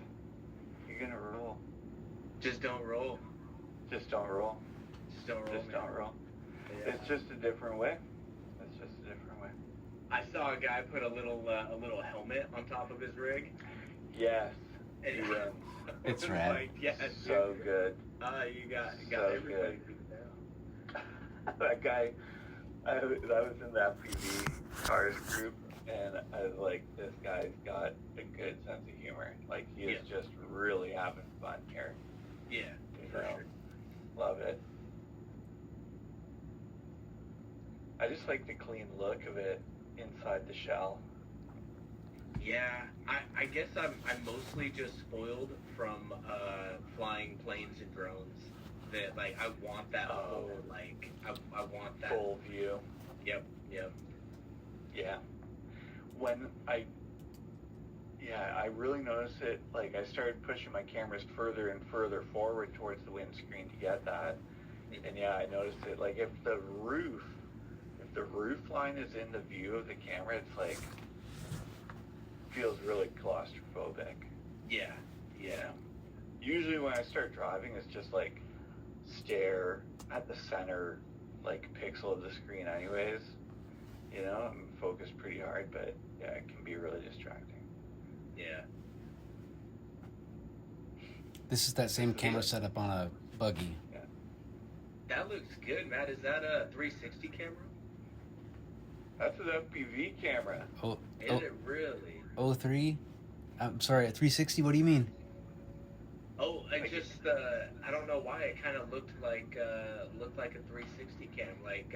You're gonna roll. Just don't roll. Just don't roll. Just don't roll. Just man. don't roll. Yeah. It's just a different way. It's just a different way. I saw a guy put a little helmet on top of his rig. Yes. And He wins. It's was rad. Like, yeah, So good. you got So everybody good. beat down. That guy, I was in the FPV cars group, and I was like, this guy's got a good sense of humor. Like, he is just really having fun here. Yeah, You for know? sure. Love it. I just like the clean look of it inside the shell. Yeah, I guess I'm mostly just spoiled from flying planes and drones. That like I want that whole like I want that Full view. Yep. Yeah. I really noticed it, like I started pushing my cameras further and further forward towards the windscreen to get that. And yeah, I noticed it, like if the roof line is in the view of the camera, it's like, feels really claustrophobic. Yeah. Usually when I start driving, it's just like stare at the center, like pixel of the screen anyways. focus pretty hard, but yeah, it can be really distracting. Yeah. This is that same camera setup on a buggy. Yeah. That looks good, Matt. Is that a 360 camera? That's an FPV camera. Is it really? 03? I'm sorry, a 360? What do you mean? Oh, I just I don't know why it kind of looked like a 360 cam. Like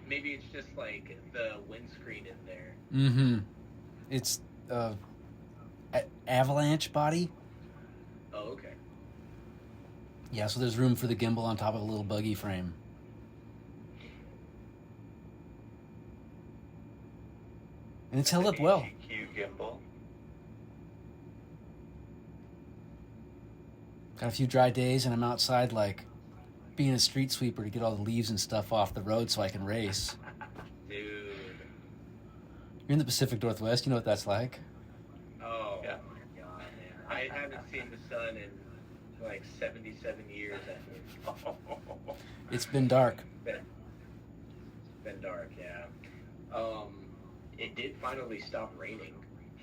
maybe it's just like the windscreen in there. Mm-hmm. It's avalanche body. Oh, okay. Yeah, so there's room for the gimbal on top of a little buggy frame. And it's held up well. Cute gimbal. Got a few dry days, and I'm outside, like, being a street sweeper to get all the leaves and stuff off the road so I can race. Dude. You're in the Pacific Northwest. You know what that's like. Oh, Yeah. my God, man. I haven't seen the sun in like 77 years, I think. It's been dark. It's been dark, yeah. It did finally stop raining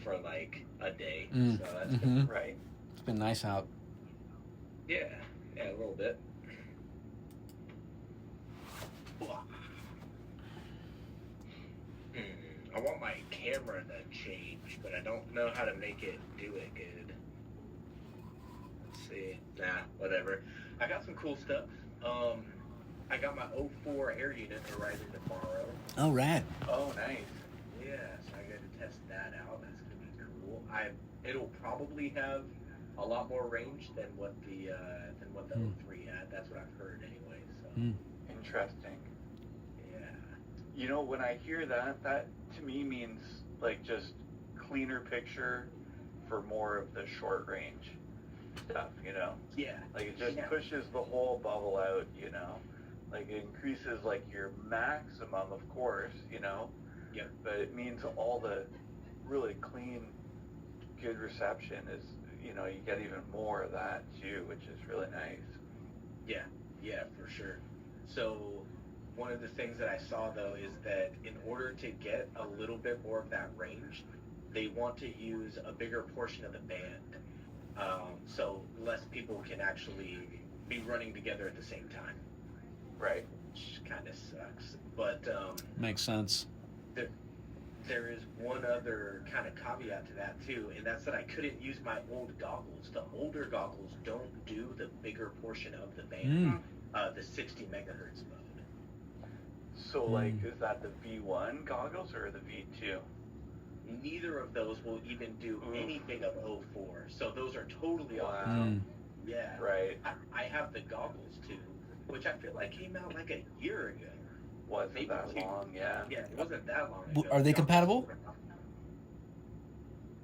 for like a day, so that's been right. It's been nice out. Yeah, a little bit. I want my camera to change, but I don't know how to make it do it good. Let's see. Nah, whatever. I got some cool stuff. I got my 04 air unit arriving tomorrow. Oh, rad. Oh, nice. Yeah, so I got to test that out. That's gonna be cool. It'll probably have a lot more range than what the 03 had. That's what I've heard anyway. So Interesting. yeah. You know, when I hear that to me means like just cleaner picture for more of the short range stuff, you know? Yeah. Like it just pushes the whole bubble out, you know? Like it increases like your maximum, of course, you know? Yeah. But it means all the really clean, good reception is, you know, you get even more of that too, which is really nice. Yeah, for sure. So one of the things that I saw though is that in order to get a little bit more of that range, they want to use a bigger portion of the band. So less people can actually be running together at the same time. Right. Which kind of sucks. But Makes sense. there is one other kind of caveat to that too, and that's that I couldn't use my old goggles. The older goggles don't do the bigger portion of the band, the 60 megahertz mode. So like, is that the V1 goggles or the V2? Neither of those will even do anything of 04. So those are totally off. Yeah. Right. I have the goggles too, which I feel like came out like a year ago. Wasn't Maybe that long, yeah. Yeah, it wasn't that long ago. Are they compatible?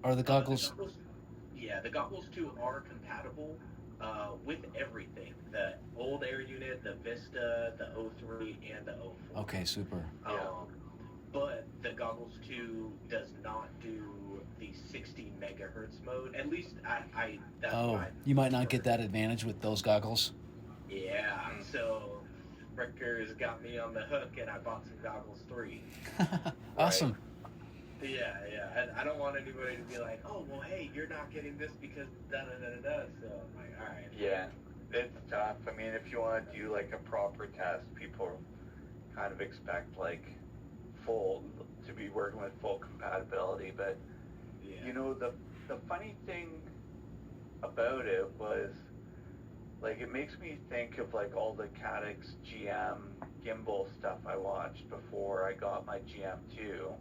Are the goggles? The goggles too are compatible with everything. The old Air unit, the Vista, the 03, and the 04. Okay, super. But the goggles 2 does not do the 60 megahertz mode. At least that's you might not get that advantage with those goggles. Yeah, so Ricker's got me on the hook, and I bought some goggles 3. Awesome. Right? Yeah. I don't want anybody to be like, oh, well, hey, you're not getting this because da-da-da-da-da. So I'm like, all right. Yeah, it's tough. I mean, if you want to do like a proper test, people kind of expect like to be working with full compatibility. But you know, the funny thing about it was, like, it makes me think of like all the Caddx GM gimbal stuff I watched before I got my GM2.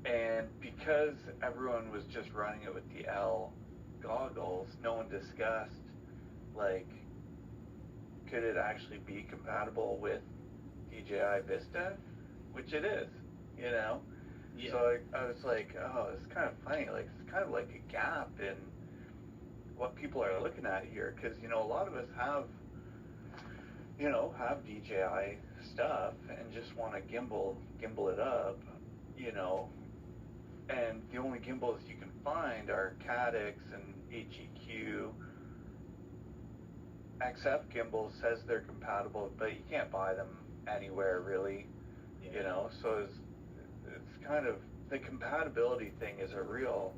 And because everyone was just running it with the L goggles, no one discussed, like, could it actually be compatible with DJI Vista? Which it is, you know? Yeah. So I was like, oh, it's kind of funny. Like, it's kind of like a gap in what people are looking at here. Because, you know, a lot of us have DJI stuff and just want to gimbal it up, you know? And the only gimbals you can find are Caddx and HEQ. XF Gimbal says they're compatible, but you can't buy them anywhere really, you know. So kind of the compatibility thing is a real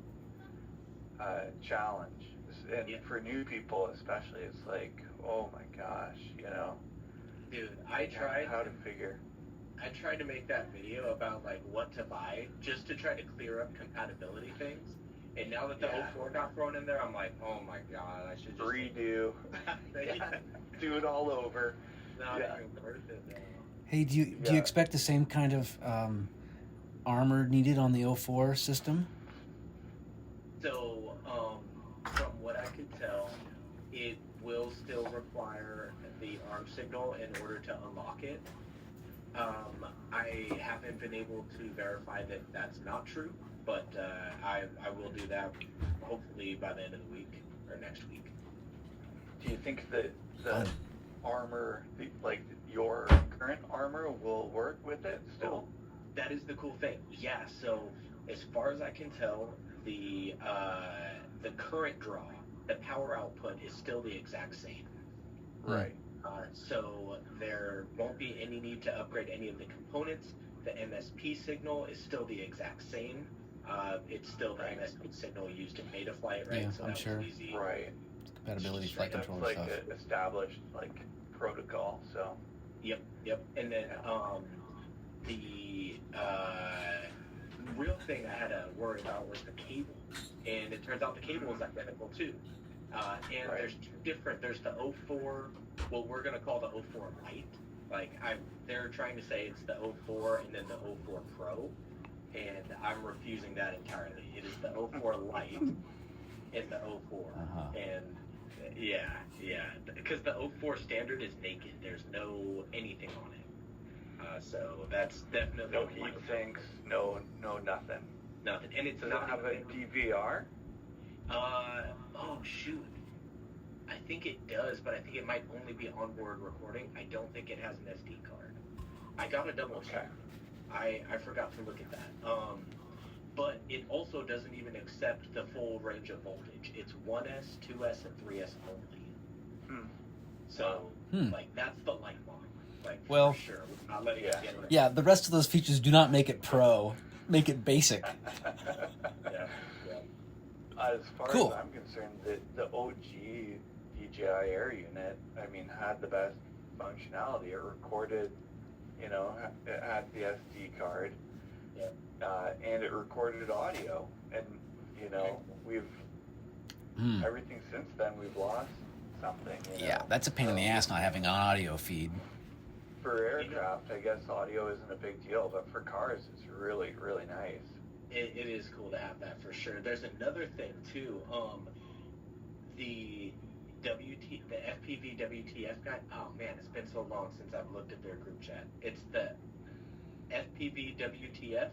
challenge, and for new people especially, it's like, oh my gosh, Dude, I tried to make that video about like what to buy just to try to clear up compatibility things. And now that the 04 got thrown in there, I'm like, oh my god, I should just redo. Do it all over. Not even worth it now. Hey, do you expect the same kind of armor needed on the 04 system? So, from what I could tell, it will still require the arm signal in order to unlock it. I haven't been able to verify that that's not true, but I will do that hopefully by the end of the week or next week. Do you think that the armor, like your current armor, will work with it still? That is the cool thing. Yeah, so as far as I can tell, the current draw, the power output is still the exact same. Right. So there won't be any need to upgrade any of the components. The MSP signal is still the exact same. It's still the MSP signal used in Betaflight, right? Yeah, so I'm sure. Easy. Right. Compatibility, flight controller like stuff. An established protocol. So. Yep. And then the real thing I had to worry about was the cable, and it turns out the cable is identical too. There's two different. There's the 04, what we're gonna call the 04 Lite. They're trying to say it's the 04 and then the 04 Pro, and I'm refusing that entirely. It is the 04 Lite and the 04, and because the 04 standard is naked. There's no anything on it. So that's definitely no heat sinks, no nothing. Nothing, and it's Does not it have a DVR? Oh shoot. I think it does, but I think it might only be onboard recording. I don't think it has an SD card. I gotta double check. I forgot to look at that. But it also doesn't even accept the full range of voltage. It's 1S, 2S, and 3S only. So, that's the light model. Well, for sure. We're not letting it get rid. Yeah, the rest of those features do not make it pro. Make it basic. Yeah. As far Cool. as I'm concerned, the OG DJI Air unit, had the best functionality. It recorded, it had the SD card, and it recorded audio. And, we've, everything since then, we've lost something. Yeah, that's a pain in the ass not having an audio feed. For aircraft, I guess audio isn't a big deal, but for cars, it's really, really nice. It is cool to have that for sure. There's another thing too. The FPV WTF guy. Oh man, it's been so long since I've looked at their group chat. It's the FPV WTF.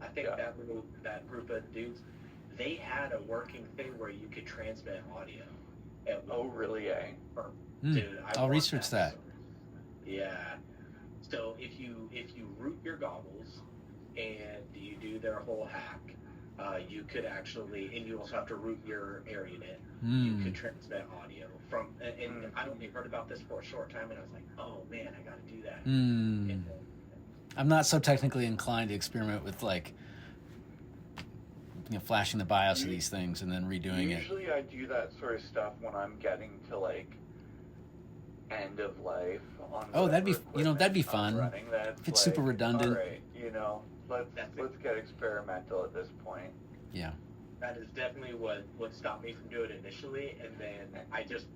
I think that group of dudes. They had a working thing where you could transmit audio. Oh really? Dude, I'll research that. Yeah. So if you root your goggles and you do their whole hack, you could actually, and you also have to root your air unit. You could transmit audio from, and I only heard about this for a short time, and I was like, oh man, I got to do that. I'm not so technically inclined to experiment with flashing the BIOS of these things and then redoing it. Usually I do that sort of stuff when I'm getting to end of life on that'd be fun. If it's super redundant. All right, let's get experimental at this point. Yeah. That is definitely what stopped me from doing it initially, and then I just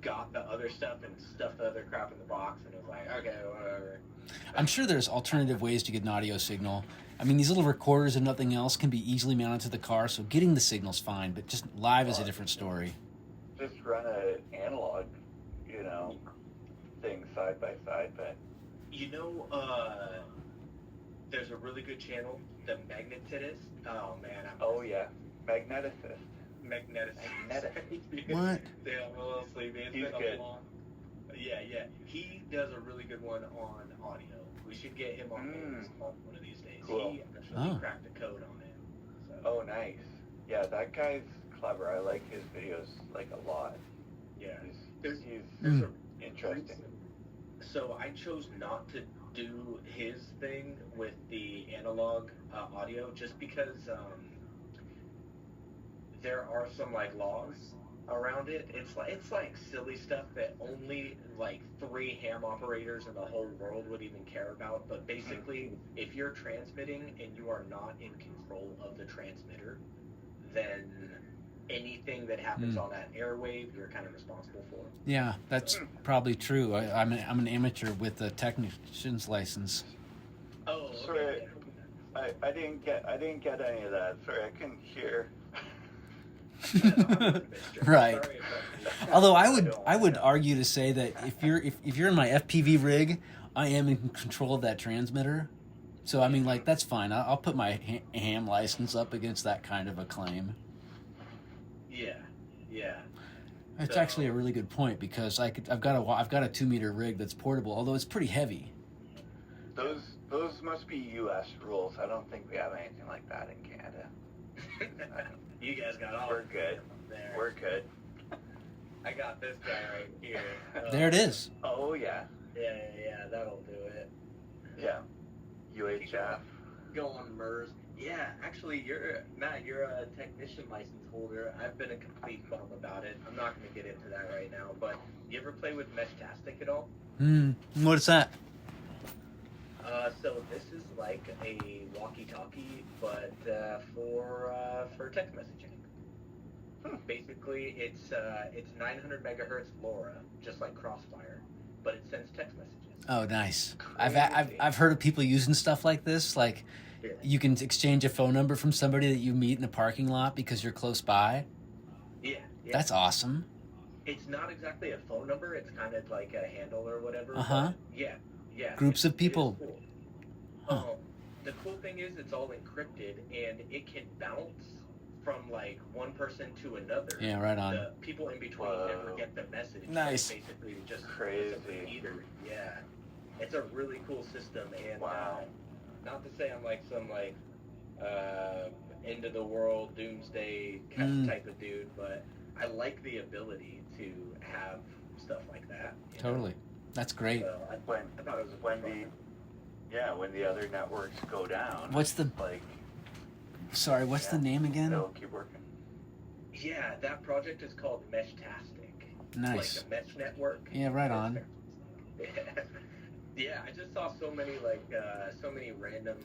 got the other stuff and stuffed the other crap in the box, and it was like, okay, whatever. I'm sure there's alternative ways to get an audio signal. These little recorders and nothing else can be easily mounted to the car, so getting the signal's fine, but just live is a different story. Just run an analog, thing side by side, but... There's a really good channel, the Magneticist. Oh, man. Magneticist. What? Yeah, I'm a little sleepy. He's good. Yeah. He does a really good one on audio. We should get him on one of these days. Cool. He actually cracked the code on it. So. Oh, nice. Yeah, that guy's clever. I like his videos a lot. Yeah. He's interesting. So I chose not to do his thing with the analog audio, just because there are some like laws around it. It's like silly stuff that only like 3 ham operators in the whole world would even care about. But basically, if you're transmitting and you are not in control of the transmitter, then anything that happens on that airwave, you're kind of responsible for. Yeah, that's probably true. I'm an amateur with a technician's license. Oh, okay. Sorry, I didn't get any of that. Sorry, I couldn't hear. Right. Sorry if Although I would argue to say that if you're in my FPV rig, I am in control of that transmitter. So I mean, like, that's fine. I'll put my ham license up against that kind of a claim. Yeah. It's actually a really good point, because I've got a 2-meter rig that's portable, although it's pretty heavy. Those must be U.S. rules. I don't think we have anything like that in Canada. You guys got all. We're good. There. We're good. I got this guy right here. There it is. Oh yeah. Yeah, that'll do it. Yeah. UHF. Go on MERS. Yeah, actually, you're a technician license holder. I've been a complete bum about it. I'm not going to get into that right now, but you ever play with Meshtastic at all? What is that? So this is like a walkie-talkie, but for text messaging. Basically, it's 900 megahertz LoRa, just like Crossfire, but it sends text messages. Oh, nice. I've heard of people using stuff like this. Like, you can exchange a phone number from somebody that you meet in a parking lot because you're close by. Yeah. That's awesome. It's not exactly a phone number. It's kind of like a handle or whatever. Uh-huh. Yeah. Groups of people. It is cool. The cool thing is it's all encrypted, and it can bounce from like one person to another. Yeah, right on. The people in between never get the message. Nice. It's basically just Crazy. It's a repeater. Yeah. It's a really cool system, and not to say I'm like some like end of the world doomsday type of dude, but I like the ability to have stuff like that. Totally. That's great. So I thought it was when the other networks go down. What's the name again? They'll keep working. Yeah, that project is called Meshtastic. Nice. Like a mesh network. Yeah, right on. Yeah, I just saw so many random,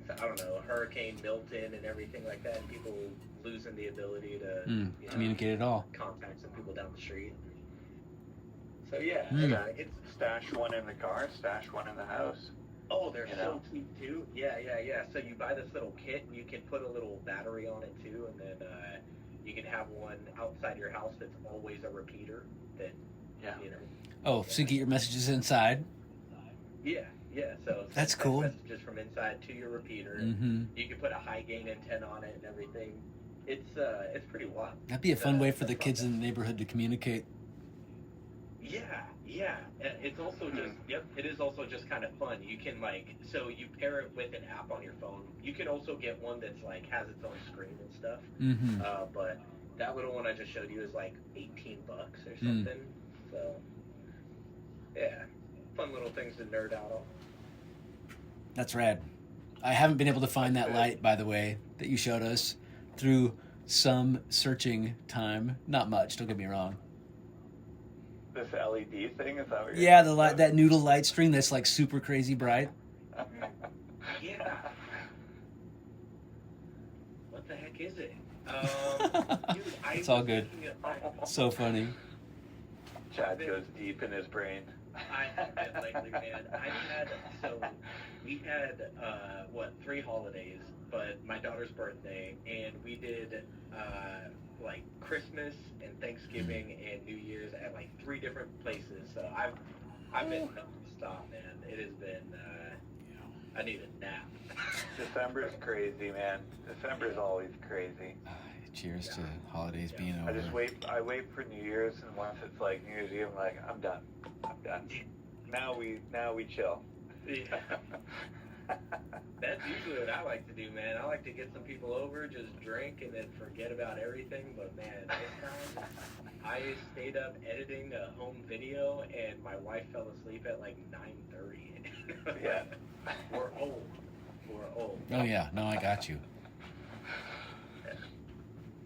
I don't know, Hurricane Milton and everything like that, and people losing the ability to communicate at all. Contact some people down the street. So yeah, it's Stash one in the car, stash one in the house. Oh, they're so cheap too. Yeah. So you buy this little kit, and you can put a little battery on it too, and then you can have one outside your house that's always a repeater. That Oh, so you get your messages inside. Yeah. So that's cool. Messages from inside to your repeater. You can put a high gain antenna on it and everything. It's pretty wild. That'd be a fun way for the kids in the neighborhood to communicate. Yeah. It's also it is also just kind of fun. You can so you pair it with an app on your phone. You can also get one that's like has its own screen and stuff. But that little one I just showed you is like $18 or something. So yeah, fun little things to nerd out on. That's rad. I haven't been able to find that light, by the way, that you showed us through some searching time. Not much, don't get me wrong. This LED thing, is that what you're Yeah, that noodle light string that's like super crazy bright. Yeah. What the heck is it? Dude, It's all good. So funny. Chad goes deep in his brain. I have been lately, man. We had 3 holidays, but my daughter's birthday, and we did like Christmas and Thanksgiving and New Year's at like 3 different places. So I've been non-stop, man. It has been I need a nap. December's crazy, man. December's always crazy. Cheers to holidays being over. I wait for New Year's, and once it's like New Year's Eve, I'm like, I'm done. Now we chill. Yeah. That's usually what I like to do, man. I like to get some people over, just drink, and then forget about everything. But man, this time I stayed up editing a home video, and my wife fell asleep at like 9:30. Yeah. We're old. We're old. Oh yeah, no, I got you.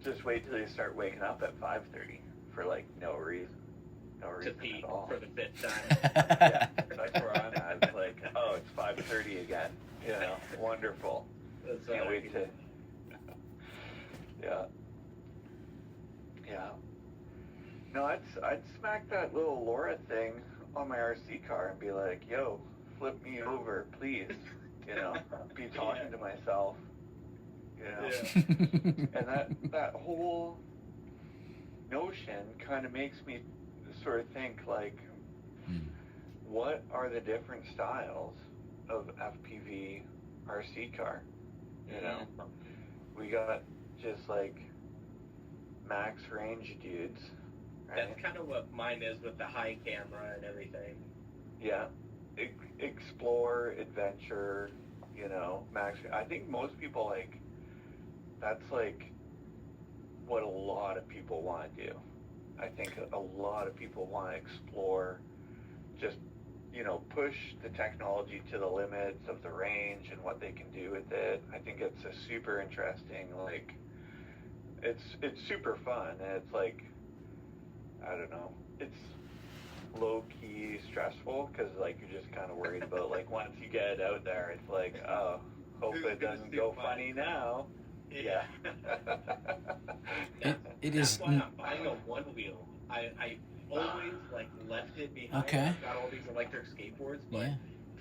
Just wait till you start waking up at 5:30 for like no reason. No To reason pee at all. for the 5th time. Yeah, that's where I'm at. It's like, oh, it's 5:30 again. You know, wonderful. That's Can't what I wait do. to. Yeah. Yeah. No, I'd smack that little LoRa thing on my RC car and be like, yo, flip me over, please. You know, be talking to myself. You know? Yeah. And that whole notion kind of makes me sort of think like, what are the different styles of FPV RC car? You know, we got just like max range dudes, right? That's kind of what mine is with the high camera and everything. Yeah, explore, adventure, you know, max. I think most people like, that's like what a lot of people want to do. I think a lot of people want to explore, just, you know, push the technology to the limits of the range and what they can do with it. I think it's a super interesting, like, it's super fun, and it's like, I don't know, it's low-key stressful, because like you're just kind of worried about like once you get it out there, it's like, oh, hope it doesn't go funny now. Yeah. It That's is. why I'm buying a one wheel. I always like left it behind. Okay. I've got all these electric skateboards, but Yeah.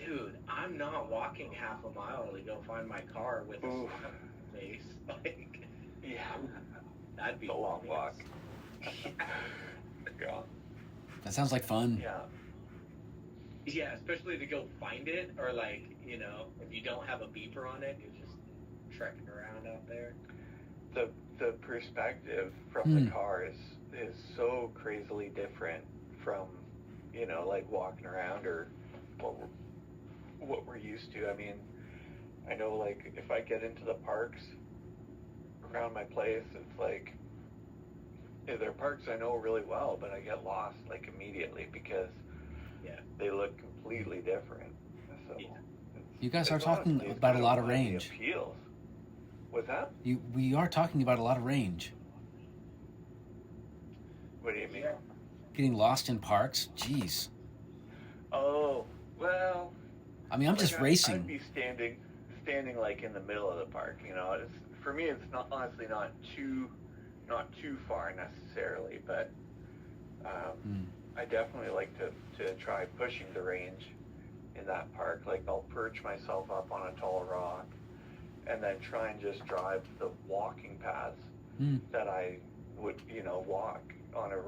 dude, I'm not walking half a mile to go find my car with a Oof. slap in the face. Like, Yeah. that'd be It's a long nice. walk. Yeah. That sounds like fun. Yeah. Yeah, especially to go find it, or like, you know, if you don't have a beeper on it, you're just trekking around out there. The perspective from the car is so crazily different from, you know, like walking around or what we're used to. I mean, I know like if I get into the parks around my place, it's like, yeah, there are parks I know really well, but I get lost like immediately because they look completely different. So Yeah. You guys are it's talking honestly, it's about a kind lot of one the range. appeals. What's that? We are talking about a lot of range. What do you mean? Yeah. Getting lost in parks. Jeez. Oh, well. I mean, I'm just racing. I'd be standing like in the middle of the park. You know, it's, for me, it's not honestly not too far necessarily, but I definitely like to try pushing the range in that park. Like I'll perch myself up on a tall rock, and then try and just drive the walking paths that I would, you know, walk on a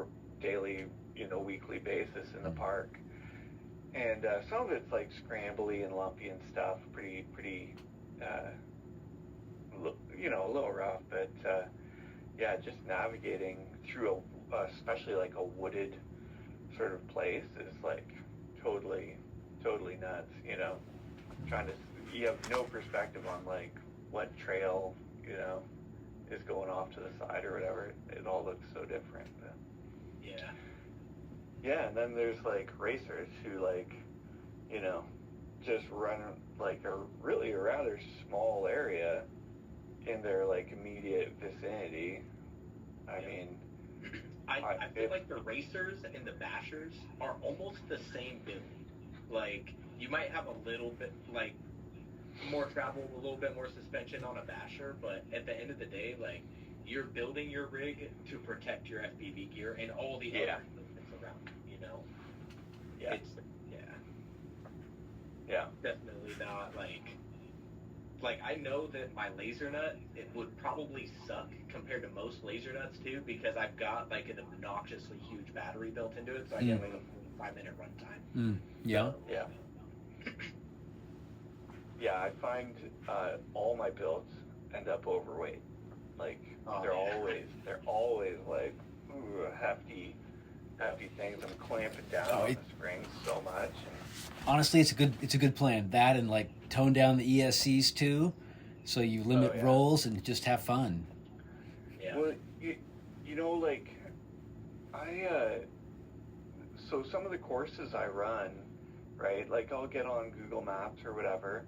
daily, you know, weekly basis in the park. And some of it's like scrambly and lumpy and stuff, pretty, you know, a little rough. But yeah, just navigating through especially like a wooded sort of place is like totally nuts. You know, you have no perspective on like what trail, you know, is going off to the side or whatever. It all looks so different. But, Yeah. yeah, and then there's like racers who like, you know, just run like a rather small area in their like immediate vicinity. I mean, I feel like the racers and the bashers are almost the same build. Like, you might have a little bit, like, more travel, a little bit more suspension on a basher, but at the end of the day, like, you're building your rig to protect your FPV gear and all the other movements around, you know? Yeah. It's, yeah. definitely not, like, I know that my laser nut, it would probably suck compared to most laser nuts, too, because I've got, like, an obnoxiously huge battery built into it, so I get, like, a 5-minute runtime. Yeah. Yeah. Yeah, I find all my builds end up overweight. Like they're always like hefty things. I'm clamping down on the springs so much. And honestly, it's a good plan. That and like tone down the ESCs too, So you limit Oh, yeah. rolls and just have fun. Yeah. Well, you know, like, so some of the courses I run, right, like I'll get on Google Maps or whatever,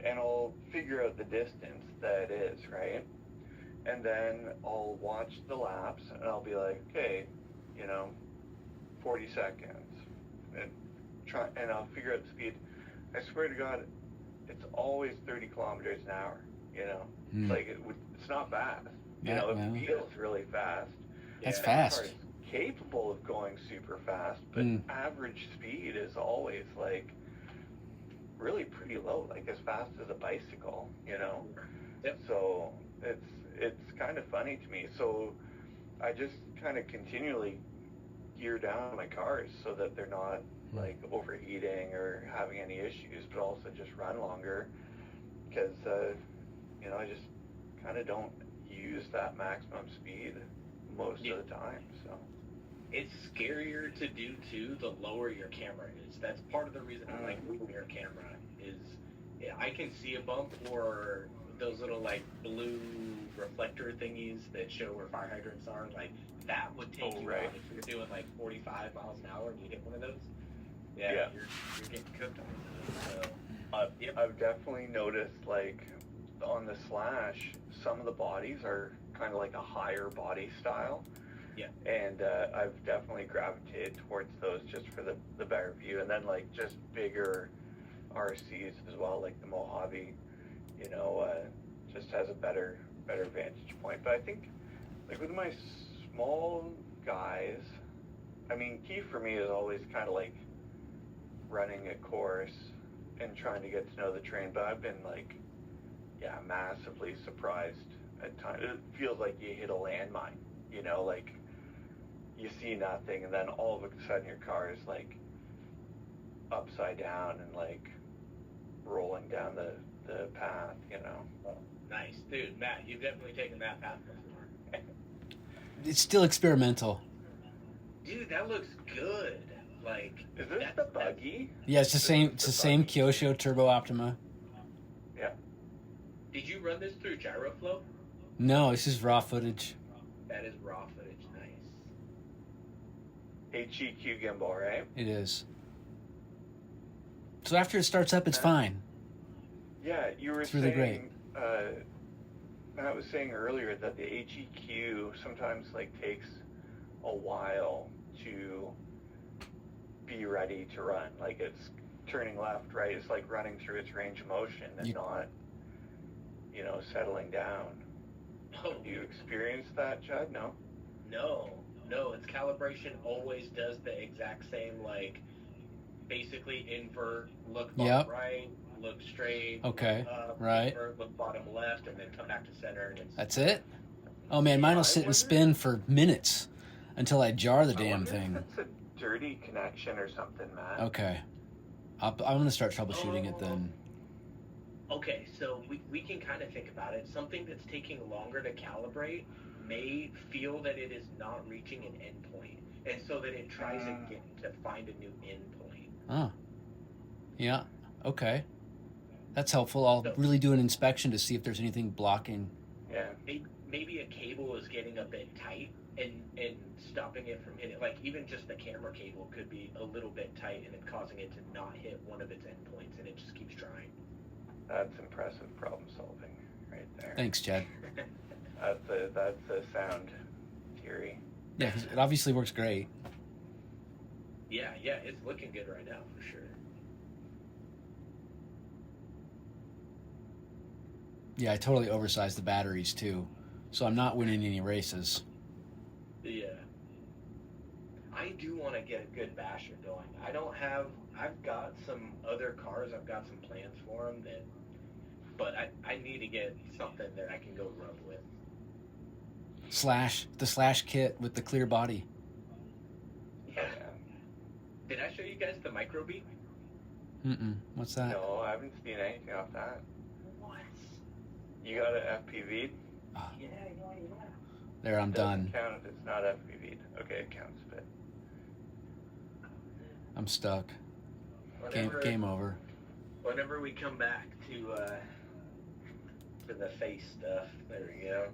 and I'll figure out the distance that it is, right? And then I'll watch the laps, and I'll be like, okay, 40 seconds, and I'll figure out the speed. I swear to God, it's always 30 kilometers an hour, Like, it's not fast. It feels really fast. That's And fast. The car is capable of going super fast, but average speed is always, like, really pretty low, like as fast as a bicycle, Yep. So it's kind of funny to me. So I just kind of continually gear down my cars so that they're not like overheating or having any issues, but also just run longer because I just kind of don't use that maximum speed most of the time. So it's scarier to do too the lower your camera is. That's part of the reason I like rear camera is I can see a bump or those little like blue reflector thingies that show where fire hydrants are. Like that would take you out if you're doing like 45 miles an hour and you hit one of those. Yeah. You're getting cooked on those. So, I've definitely noticed, like, on the Slash, some of the bodies are kind of like a higher body style. Yeah. And I've definitely gravitated towards those just for the better view. And then, like, just bigger RCs as well, like the Mojave, just has a better vantage point. But I think, like, with my small guys, I mean, key for me is always kind of like running a course and trying to get to know the terrain. But I've been, like, massively surprised at times. It feels like you hit a landmine, like you see nothing, and then all of a sudden your car is like upside down and like rolling down the path, Nice, dude, Matt. You've definitely taken that path before. It's still experimental. Dude, that looks good. Like, is this the buggy? Yeah, it's the same. It's the same Kyosho Turbo Optima. Yeah. Did you run this through GyroFlow? No, this is raw footage. That is raw footage. Nice. HEQ gimbal, right? It is. So after it starts up, it's fine. Yeah, you were It's really great. Matt was saying earlier that the HEQ sometimes like takes a while to be ready to run. Like it's turning left, right? It's like running through its range of motion and not, settling down. Oh, Do you experience that, Chad? No? No, its calibration always does the exact same, like, basically invert, look bottom right, look straight, Okay, up, right. invert, look bottom left, and then come back to center. And That's it? Oh man, mine will sit and spin for minutes until I jar the damn thing. It's a dirty connection or something, Matt. Okay. I'm going to start troubleshooting it then. Okay, so we can kind of think about it. Something that's taking longer to calibrate may feel that it is not reaching an endpoint, and so that it tries again to find a new endpoint. Oh. Yeah, okay. That's helpful. I'll really do an inspection to see if there's anything blocking. Yeah. Maybe a cable is getting a bit tight and stopping it from hitting. Like, even just the camera cable could be a little bit tight and it causing it to not hit one of its endpoints, and it just keeps trying. That's impressive problem solving right there. Thanks, Chad. That's a sound theory. Yeah, 'cause it obviously works great. Yeah, it's looking good right now for sure. Yeah, I totally oversized the batteries too, so I'm not winning any races. Yeah. I do want to get a good basher going. I've got some other cars, I've got some plans for them but I need to get something that I can go rub with. The Slash kit with the clear body. Yeah. Did I show you guys the microbeat? What's that? No, I haven't seen anything off that. What? You got it FPV'd? Oh. Yeah. There, I'm done. Doesn't count if it's not FPV'd. Okay, it counts, but I'm stuck. Game over. Whenever we come back to the face stuff. There we go.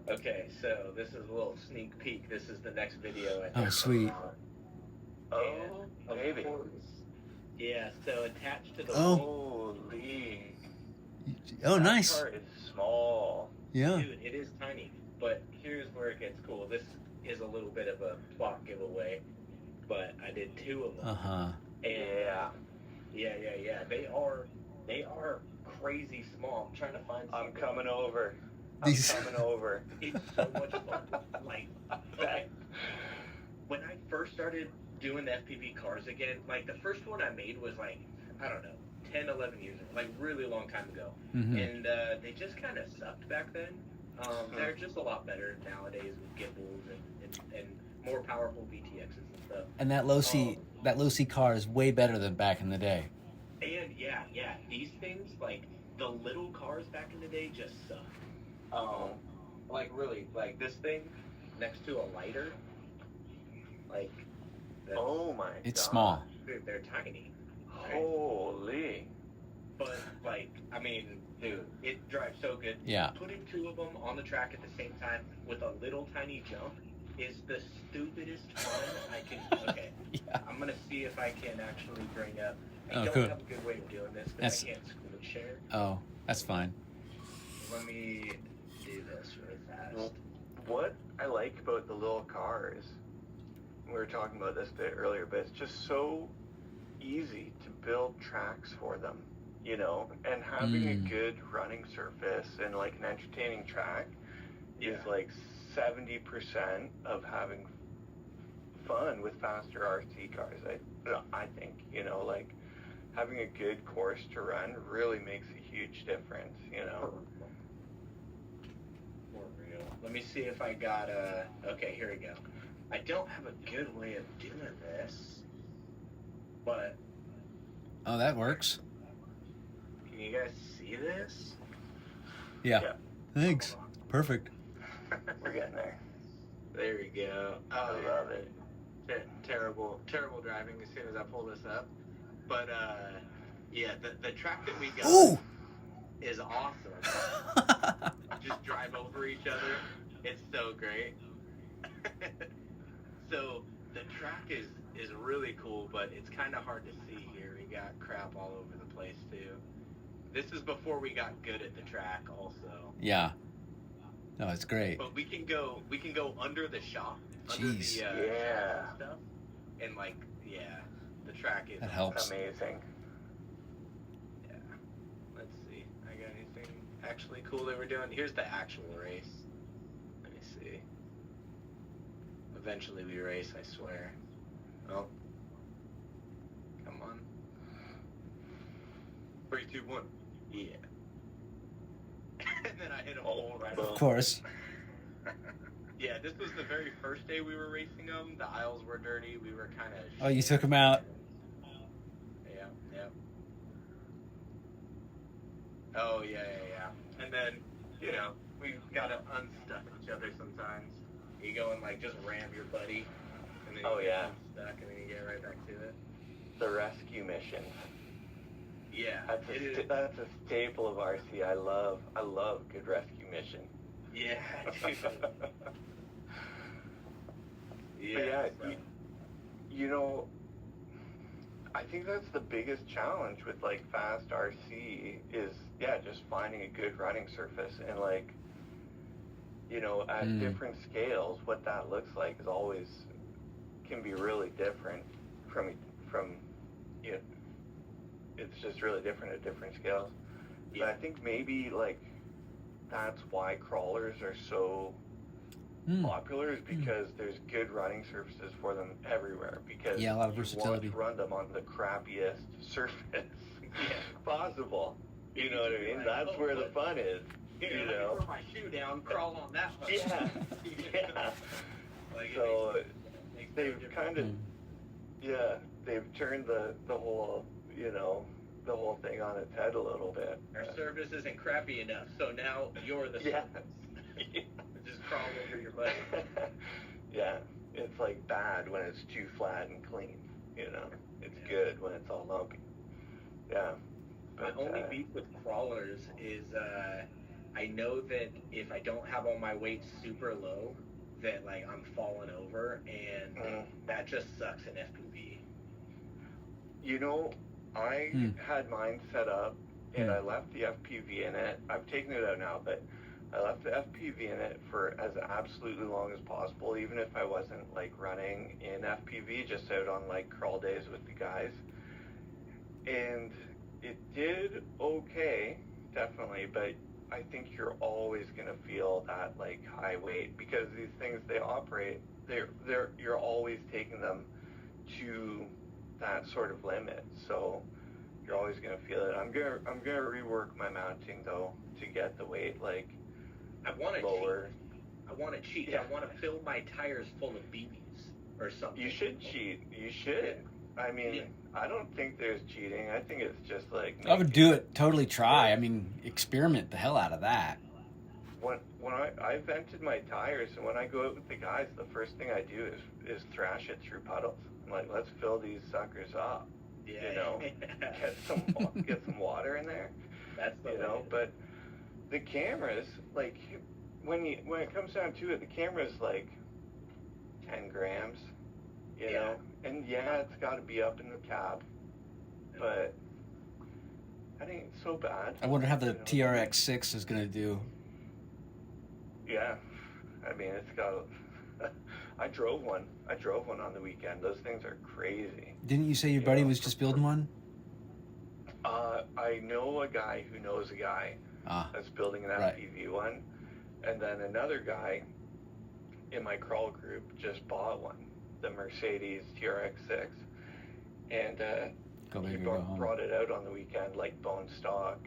Okay, so this is a little sneak peek. This is the next video. I think. Oh, sweet. Oh, Of baby. course. Yeah, so attached to the Holy. Oh, That nice. part is small. Yeah. Dude, it is tiny, but here's where it gets cool. This is a little bit of a plot giveaway, but I did 2 of them. Uh-huh. Yeah. Yeah. They are crazy small. I'm trying to find. I'm coming over. These- I'm coming over. It's so much fun. Like, okay. When I first started doing the FPV cars again, like the first one I made was like, I don't know, 10, 11 years ago, like really long time ago. Mhm. And they just kind of sucked back then. They're just a lot better nowadays with gimbals and more powerful VTXs and stuff. And that low C car is way better than back in the day. And yeah, these things, like the little cars back in the day just suck. Like really, like this thing next to a lighter, like that's, Oh my It's God. small. they're tiny. Right? Holy. But like, I mean, dude, it drives so good. Yeah. Putting 2 of them on the track at the same time with a little tiny jump is the stupidest fun I can. Okay, Yeah. I'm gonna see if I can actually bring up. I Oh, don't cool. have a good way of doing this, but That's- I can't screen share. Oh, that's fine. Let me do this really fast. What I like about the little cars, we were talking about this a bit earlier, but it's just so easy to build tracks for them, you know, and having a good running surface and like an entertaining track is like 70% of having fun with faster RC cars. I think, you know, like having a good course to run really makes a huge difference, you know. For real. Let me see if I got okay, here we go. I don't have a good way of doing this, but Oh, that works. can you guys see this? Yeah. Yeah. Thanks. Perfect. We're getting there. There we go. I love it. Terrible driving as soon as I pull this up. But yeah, the track that we got Ooh! is awesome. Just drive over each other. It's so great. So the track is really cool, but it's kind of hard to see here. We got crap all over the place too. This is before we got good at the track, also. Yeah. No, it's great. But we can go under the shop, under Jeez. the Yeah. stuff, and like the track is That helps. Amazing. Yeah. Let's see. I got anything actually cool that we're doing? Here's the actual race. Let me see. Eventually we race, I swear. Oh. Come on. 3, 2, 1. Yeah. And then I hit a hole right Of off. course. Yeah, this was the very first day we were racing them. The aisles were dirty. We were kind of. Oh, you took him out. Yeah. Oh, yeah. And then, you know, we gotta unstuck each other sometimes. You go and, like, just ram your buddy. And then Oh, you get yeah. unstuck and then you get right back to it. The rescue mission. Yeah, That's it is. that's a staple of RC. I love good rescue mission. Yeah, dude. Yeah, so- you know, I think that's the biggest challenge with like fast RC is just finding a good running surface and like, you know, at different scales, what that looks like is always can be really different from you know, it's just really different at different scales. But I think maybe like that's why crawlers are so popular is because there's good running surfaces for them everywhere because Yeah, a lot of you versatility. want to run them on the crappiest surface possible. You know what I mean? That's where the fun is. Here, You let me know? throw my shoe down, crawl on that one. Yeah. Yeah. Like, it So makes no they've difference. kind of they've turned the whole the whole thing on its head a little bit. Our service isn't crappy enough, so now you're the Yeah. service. Just crawl over your butt. Yeah, it's like bad when it's too flat and clean. You know, it's good when it's all lumpy. Yeah. My only beef with crawlers is I know that if I don't have all my weights super low, that like I'm falling over, and that just sucks in FPV. You know, I had mine set up, and I left the FPV in it. I've taken it out now, but I left the FPV in it for as absolutely long as possible, even if I wasn't like running in FPV, just out on like crawl days with the guys. And it did okay, definitely, but I think you're always gonna feel that like high weight, because these things, they operate, you're always taking them to that sort of limit, so you're always gonna feel it. I'm gonna rework my mounting though to get the weight like I want to lower. cheat. I want to cheat. Yeah. I want to fill my tires full of BBs or something. You should cheat. You should. I mean, I don't think there's cheating. I think it's just like I would do it. Totally try. I mean, experiment the hell out of that. When I vented my tires, and when I go out with the guys, the first thing I do is thrash it through puddles. I'm like, let's fill these suckers up. Yeah. You know, get some water in there. That's the you know. But the cameras, like when it comes down to it, the camera's like 10 grams. You know, and it's got to be up in the cab, but that ain't so bad. I wonder how the TRX-6 is going to do. Yeah, I mean, it's got. I drove one on the weekend. Those things are crazy. Didn't you say your buddy was just building one? I know a guy who knows a guy that's building an FPV one, and then another guy in my crawl group just bought one, the Mercedes TRX-6, and he brought it out on the weekend like bone stock,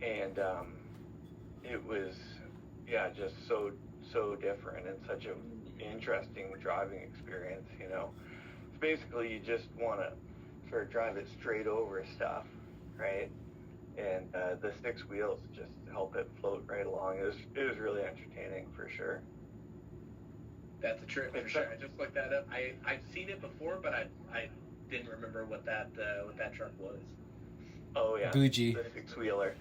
and it was just so different and such an interesting driving experience. You know, basically you just want to sort of drive it straight over stuff, right? And the 6 wheels just help it float right along. It was really entertaining for sure. That's a trip for sure. I just looked that up. I've seen it before, but I didn't remember what that truck was. Oh yeah, Bougie. The six wheeler.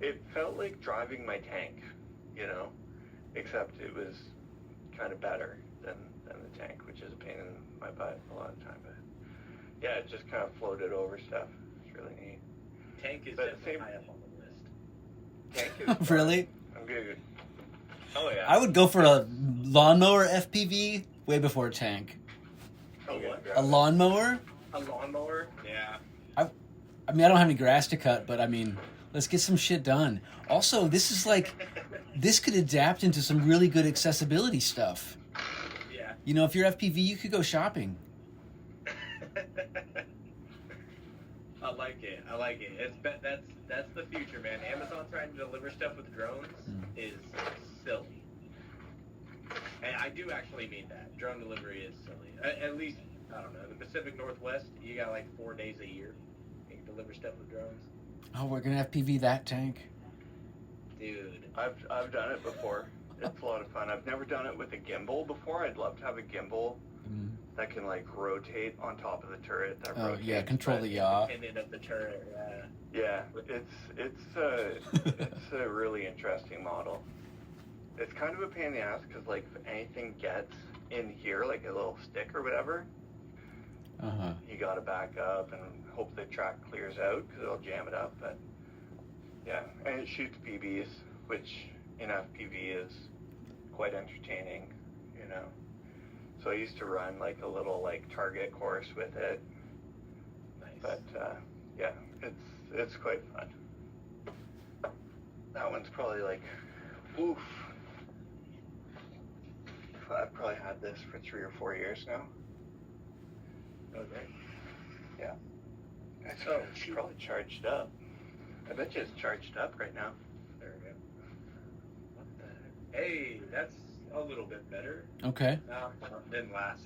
It felt like driving my tank, you know, except it was kind of better than the tank, which is a pain in my butt a lot of the time. But yeah, it just kind of floated over stuff. It's really neat. Tank is definitely high up on the list. Tank is Really? I'm good. Oh yeah. I would go for a lawnmower FPV way before a tank. Oh, yeah. A lawnmower? A lawnmower? Yeah. I mean, I don't have any grass to cut, but I mean, let's get some shit done. Also, this is like, this could adapt into some really good accessibility stuff. Yeah. You know, if you're FPV, you could go shopping. I like it. That's the future, man. Amazon trying to deliver stuff with drones is silly. And I do actually mean that. Drone delivery is silly. At least, I don't know, the Pacific Northwest, you got like 4 days a year. You can deliver stuff with drones. Oh, we're gonna FPV that tank. Dude. I've done it before. It's a lot of fun. I've never done it with a gimbal before. I'd love to have a gimbal that can like rotate on top of the turret. That rotates, yeah, control the yaw. Independent of the turret, yeah, it's a really interesting model. It's kind of a pain in the ass because like if anything gets in here, like a little stick or whatever, you gotta back up and hope the track clears out because it'll jam it up. But yeah, and it shoots BBs, which in FPV is quite entertaining, you know. So I used to run like a little like target course with it. Nice. But yeah, it's quite fun. That one's probably like, oof. I've probably had this for 3 or 4 years now. Okay. Yeah. It's shoot. probably charged up. I bet you it's charged up right now. There we go. What the heck? Hey, that's a little bit better. Okay. No, didn't last.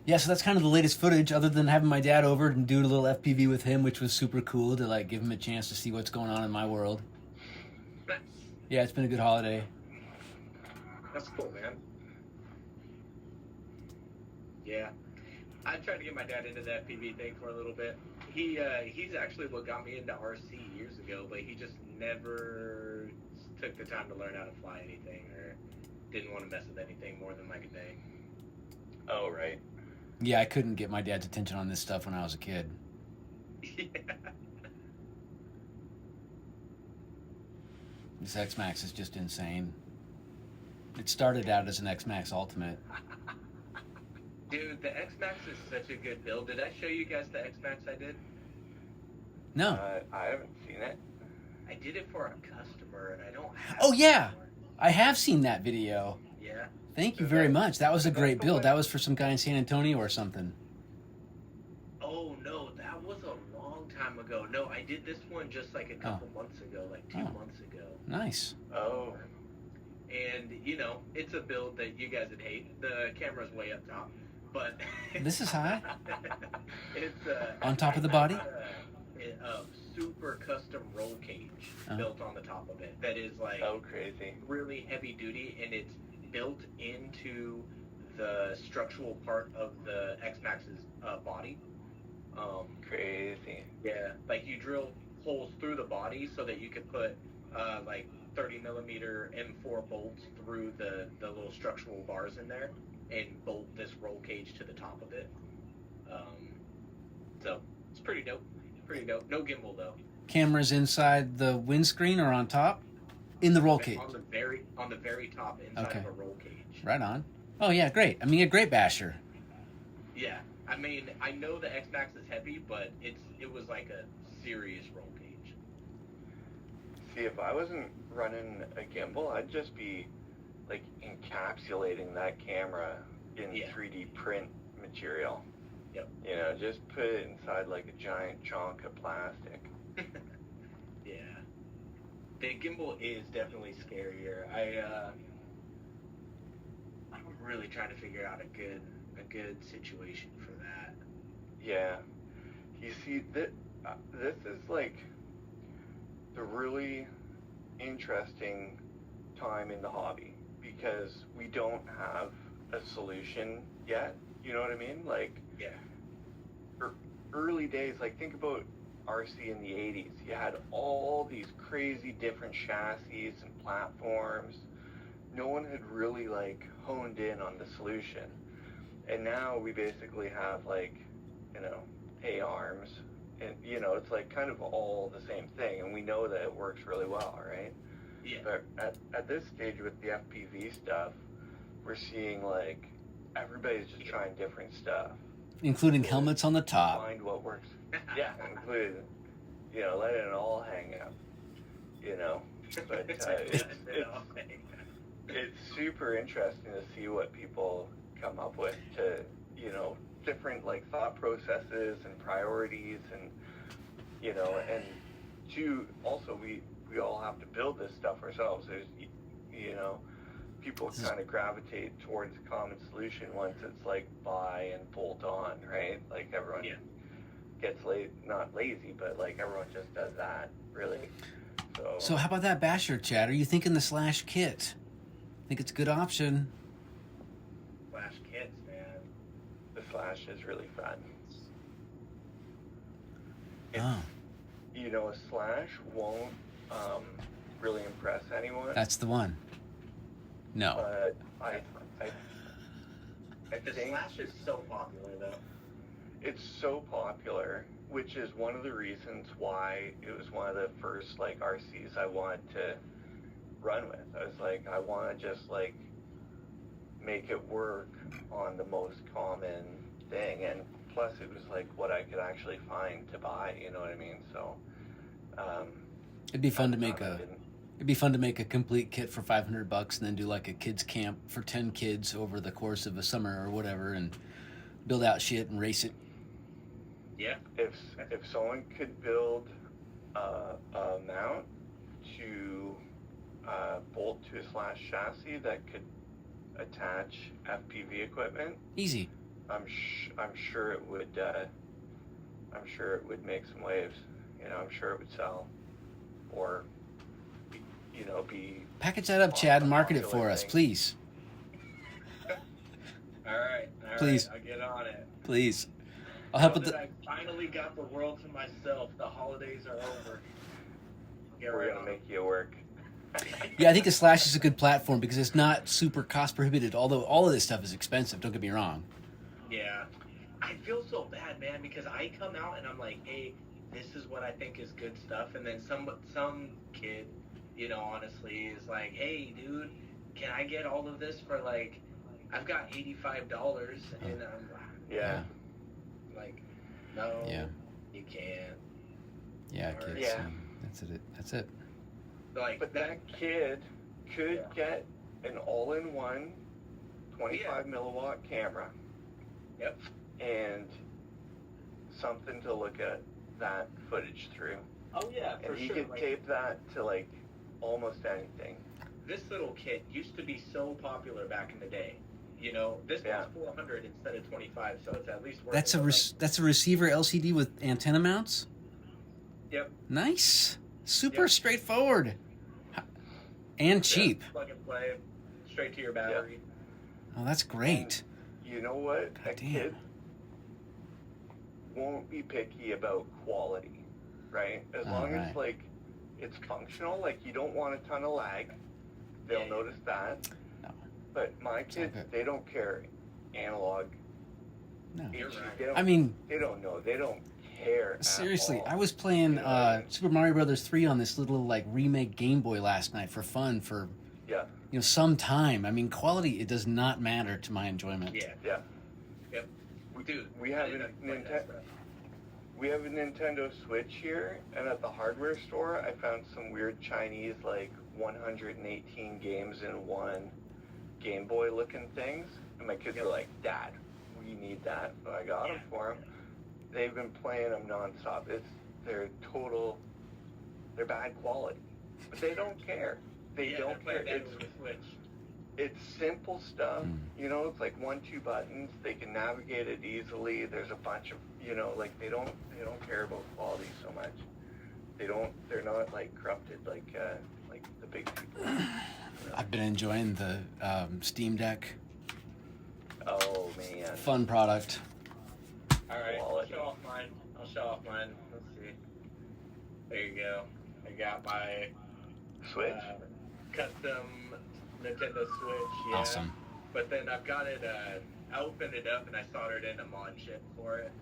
Yeah, so that's kind of the latest footage, other than having my dad over and doing a little FPV with him, which was super cool to like give him a chance to see what's going on in my world. Nice. Yeah, it's been a good holiday. That's cool, man. Yeah. I tried to get my dad into the FPV thing for a little bit. He's actually what got me into RC years ago, but he just never took the time to learn how to fly anything or didn't want to mess with anything more than like a day. Oh, right. Yeah, I couldn't get my dad's attention on this stuff when I was a kid. Yeah. This X-Max is just insane. It started out as an X-Max Ultimate. Dude, the X-Max is such a good build. Did I show you guys the X-Max I did? No. I haven't seen it. I did it for a customer, and I don't have Oh, it yeah. anymore. I have seen that video. Yeah. Thank you Is very that- much. That was a is that great the build. one- That was for some guy in San Antonio or something. Oh, no, that was a long time ago. No, I did this one just like a couple months ago, like 2 Oh. months ago. Nice. Oh, And, you know, it's a build that you guys would hate. The camera's way up top. But This is high? it's On top of the body? A super custom roll cage Oh. built on the top of it that is like oh, crazy. really heavy duty, and it's built into the structural part of the X-Max's body. Crazy. Yeah, like you drill holes through the body so that you could put like 30 millimeter M4 bolts through the little structural bars in there and bolt this roll cage to the top of it. So it's pretty dope. Pretty dope. No gimbal though. Cameras inside the windscreen or on top? In the roll cage. On the very top inside Okay. of a roll cage. Right on. Oh, yeah, great. I mean, a great basher. Yeah, I mean, I know the X-Max is heavy, but it was like a serious roll cage. See, if I wasn't running a gimbal, I'd just be like encapsulating that camera in Yeah. 3D print material. Yep. You know, just put it inside like a giant chunk of plastic. Yeah, the gimbal is definitely scarier. I'm really trying to figure out a good situation for that. Yeah. You see, this is like the really interesting time in the hobby because we don't have a solution yet. You know what I mean? Like, Yeah. early days, like think about RC in the 80s. You had all these crazy different chassis and platforms. No one had really like honed in on the solution. And now we basically have like, you know, A-arms and you know, it's like kind of all the same thing and we know that it works really well, right? Yeah. But at this stage with the FPV stuff, we're seeing like everybody's just trying different stuff. Including helmets on the top. Find what works. Yeah, including, you know, letting it all hang out, you know. But it's super interesting to see what people come up with to, you know, different like thought processes and priorities and, you know, and also we all have to build this stuff ourselves. There's, you know, people kind of gravitate towards a common solution once it's like buy and bolt on, right? Like everyone gets not lazy, but like everyone just does that, really. So how about that basher, Chad? Are you thinking the Slash kit? Think it's a good option? Flash kits, man. The Slash is really fun. Oh, You know, a Slash won't really impress anyone. that's the one. No. But I The think Slash is so popular though. it's so popular, which is one of the reasons why it was one of the first like RCs I wanted to run with. I was like, I want to just like make it work on the most common thing, and plus it was like what I could actually find to buy. You know what I mean? So It'd be fun to at the make time I a didn't- It'd be fun to make a complete kit for $500 and then do like a kids camp for 10 kids over the course of a summer or whatever and build out shit and race it. Yeah. If someone could build a mount to bolt to a Slash chassis that could attach FPV equipment, Easy. I'm sure it would. I'm sure it would make some waves. You know, I'm sure it would sell, or you know, be. Package that up, Chad, and market it popular for us, thing. please. All right. Please. I'll get on it. Please. I'll help Now with that I finally got the world to myself, the holidays are over. Get We're right gonna on make you work. Yeah, I think the Slash is a good platform because it's not super cost prohibitive, although all of this stuff is expensive, don't get me wrong. Yeah. I feel so bad, man, because I come out and I'm like, hey, this is what I think is good stuff. And then some kid, honestly, is like, hey, dude, can I get all of this for like, I've got $85, and I'm Yeah. like, no, Yeah. you can't. Yeah, Or- kids. Yeah. That's it. Like, But that kid could get an all-in-one 25 milliwatt camera. Yep. And something to look at that footage through. Oh yeah, for And he sure. could Like, tape that to like almost anything. this little kit used to be so popular back in the day. This Yeah. one's 400 instead of 25, so it's at least worth That's it, a but, that's a receiver LCD with antenna mounts? Yep. Nice. Super Yep. straightforward. And cheap. Yeah, plug and play, straight to your battery. Oh, that's great. You know what? God A damn. kid won't be picky about quality, right? As long as Alright. like it's functional, like you don't want a ton of lag. They'll Yeah. notice that. No. But my all kids, good. they don't care analog. No. You're right. They don't, I mean, they don't know. They don't care. at seriously, all. I was playing You know what I mean? Super Mario Brothers 3 on this little like remake Game Boy last night for fun for Yeah. some time. I mean, quality, it does not matter to my enjoyment. Yeah. Yeah. Yep. Dude, We have I a didn't like that stuff. We have a Nintendo Switch here, and at the hardware store, I found some weird Chinese, like 118 games in one Game Boy looking things. And my kids were like, Dad, we need that. So I got them for them. They've been playing them nonstop. They're bad quality. But they don't care. They Yeah, don't they're care. playing that with the Switch. It's simple stuff, Mm. it's like 1-2 buttons. They can navigate it easily. There's a bunch of, like they don't care about quality so much. They're not like corrupted like the big people. I've been enjoying the Steam Deck. Oh man. Fun product. All right, I'll Quality. show off mine. Let's see. There you go. I got my Switch? custom Nintendo Switch. Yeah. Awesome. But then I've got it. I opened it up and I soldered in a mod chip for it,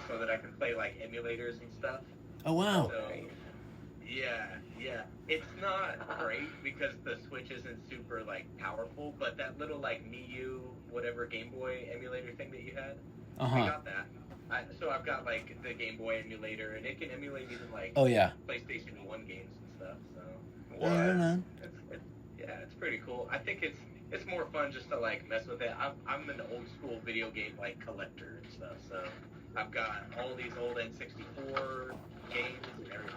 so that I can play like emulators and stuff. Oh, wow. So, yeah. It's not great because the Switch isn't super like powerful, but that little like Miu whatever Game Boy emulator thing that you had, I Uh-huh. got that. So I've got like the Game Boy emulator, and it can emulate even like Oh, yeah. PlayStation 1 games and stuff. So What? it's pretty cool. I think it's more fun just to like mess with it. I'm an old school video game like collector and stuff, so I've got all these old N64 games and everything.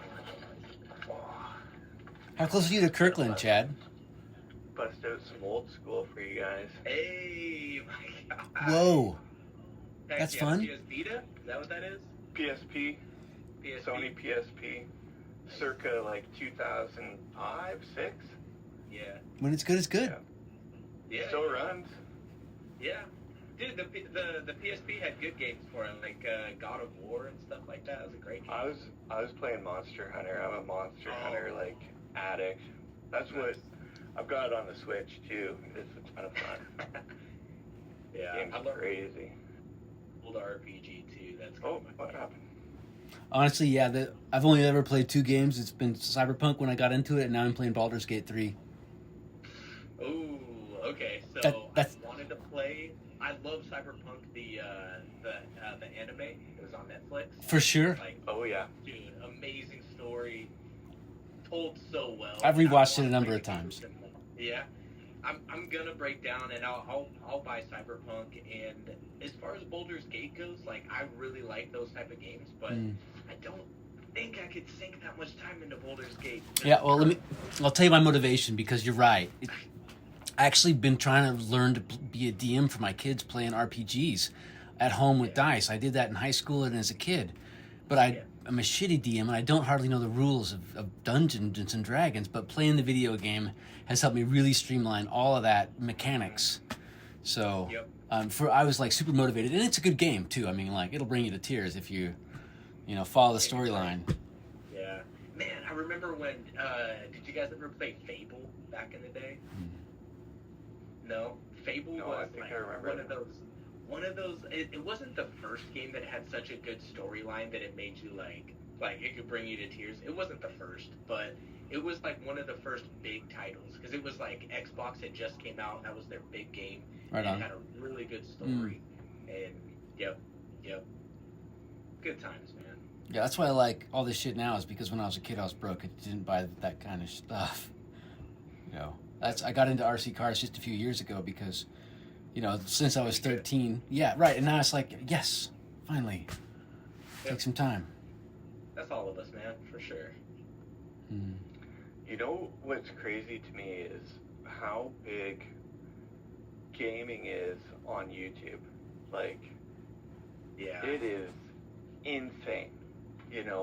How close are you to Kirkland, Chad? Bust out some old school for you guys. Hey, my God. Whoa. Heck That's yeah, fun. PS Vita? Is that what that is? PSP, PSP? Sony PSP, circa like 2005, 6. Yeah. When it's good, it's good. Yeah. Still runs. Yeah. Dude, the PSP had good games for him, like God of War and stuff like that. It was a great game. I was playing Monster Hunter. I'm a Monster Oh. Hunter like addict. That's what I've got it on the Switch too. It's a ton of fun. Yeah. Game's I love crazy. old RPG too. That's kind Oh, of my what thing. happened? Honestly, yeah, I've only ever played 2 games. It's been Cyberpunk when I got into it, and now I'm playing Baldur's Gate 3. Ooh, okay. So That's- I wanted to play. I love Cyberpunk, the anime. It was on Netflix. For sure. Like, Oh yeah. dude, amazing story, told so well. I've rewatched it a I wanna number play of the game times. with them. Yeah, I'm gonna break down and I'll buy Cyberpunk. And as far as Baldur's Gate goes, like I really like those type of games, but Mm. I don't think I could sink that much time into Baldur's Gate. Yeah, well, I'll tell you my motivation because you're right. I actually been trying to learn to be a DM for my kids playing RPGs at home with dice. I did that in high school and as a kid, but I'm a shitty DM and I don't hardly know the rules of Dungeons and Dragons. But playing the video game has helped me really streamline all of that mechanics. So, Yep. I was like super motivated, and it's a good game too. I mean, like it'll bring you to tears if you follow the storyline. Yeah, man, I remember when. Did you guys ever play Fable back in the day? No, Fable No, was I think like I remember one of those. One of those. It wasn't the first game that had such a good storyline that it made you like it could bring you to tears. It wasn't the first, but it was like one of the first big titles because it was like Xbox had just came out and that was their big game. Right and on. It had a really good story, and yep, good times, man. Yeah, that's why I like all this shit now. Is because when I was a kid, I was broke. I didn't buy that kind of stuff. I got into RC cars just a few years ago because, since I was 13. Yeah, right. And now it's like, yes, finally, take some time. That's all of us, man, for sure. You know what's crazy to me is how big gaming is on YouTube. Like, Yeah. it is insane.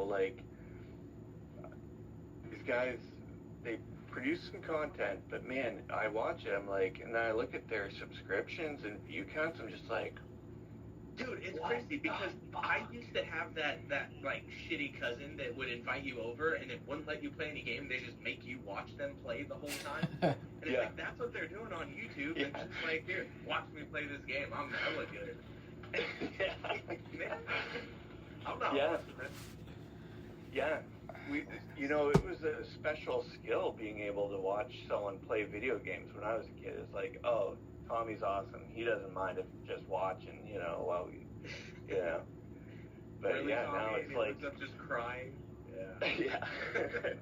Like, these guys, they produce some content, but man, I watch it, I'm like, and then I look at their subscriptions and view counts, I'm just like, dude, it's crazy because I used to have that like shitty cousin that would invite you over and it wouldn't let you play any game. They just make you watch them play the whole time. And it's like that's what they're doing on YouTube. It's just like, here, watch me play this game. I'm hella good. Man, I'm not watching this. Yeah. It was a special skill being able to watch someone play video games when I was a kid. It's like, oh, Tommy's awesome. He doesn't mind if just watching, while we, But really, yeah, Tommy, now it's like just crying. Yeah. Yeah.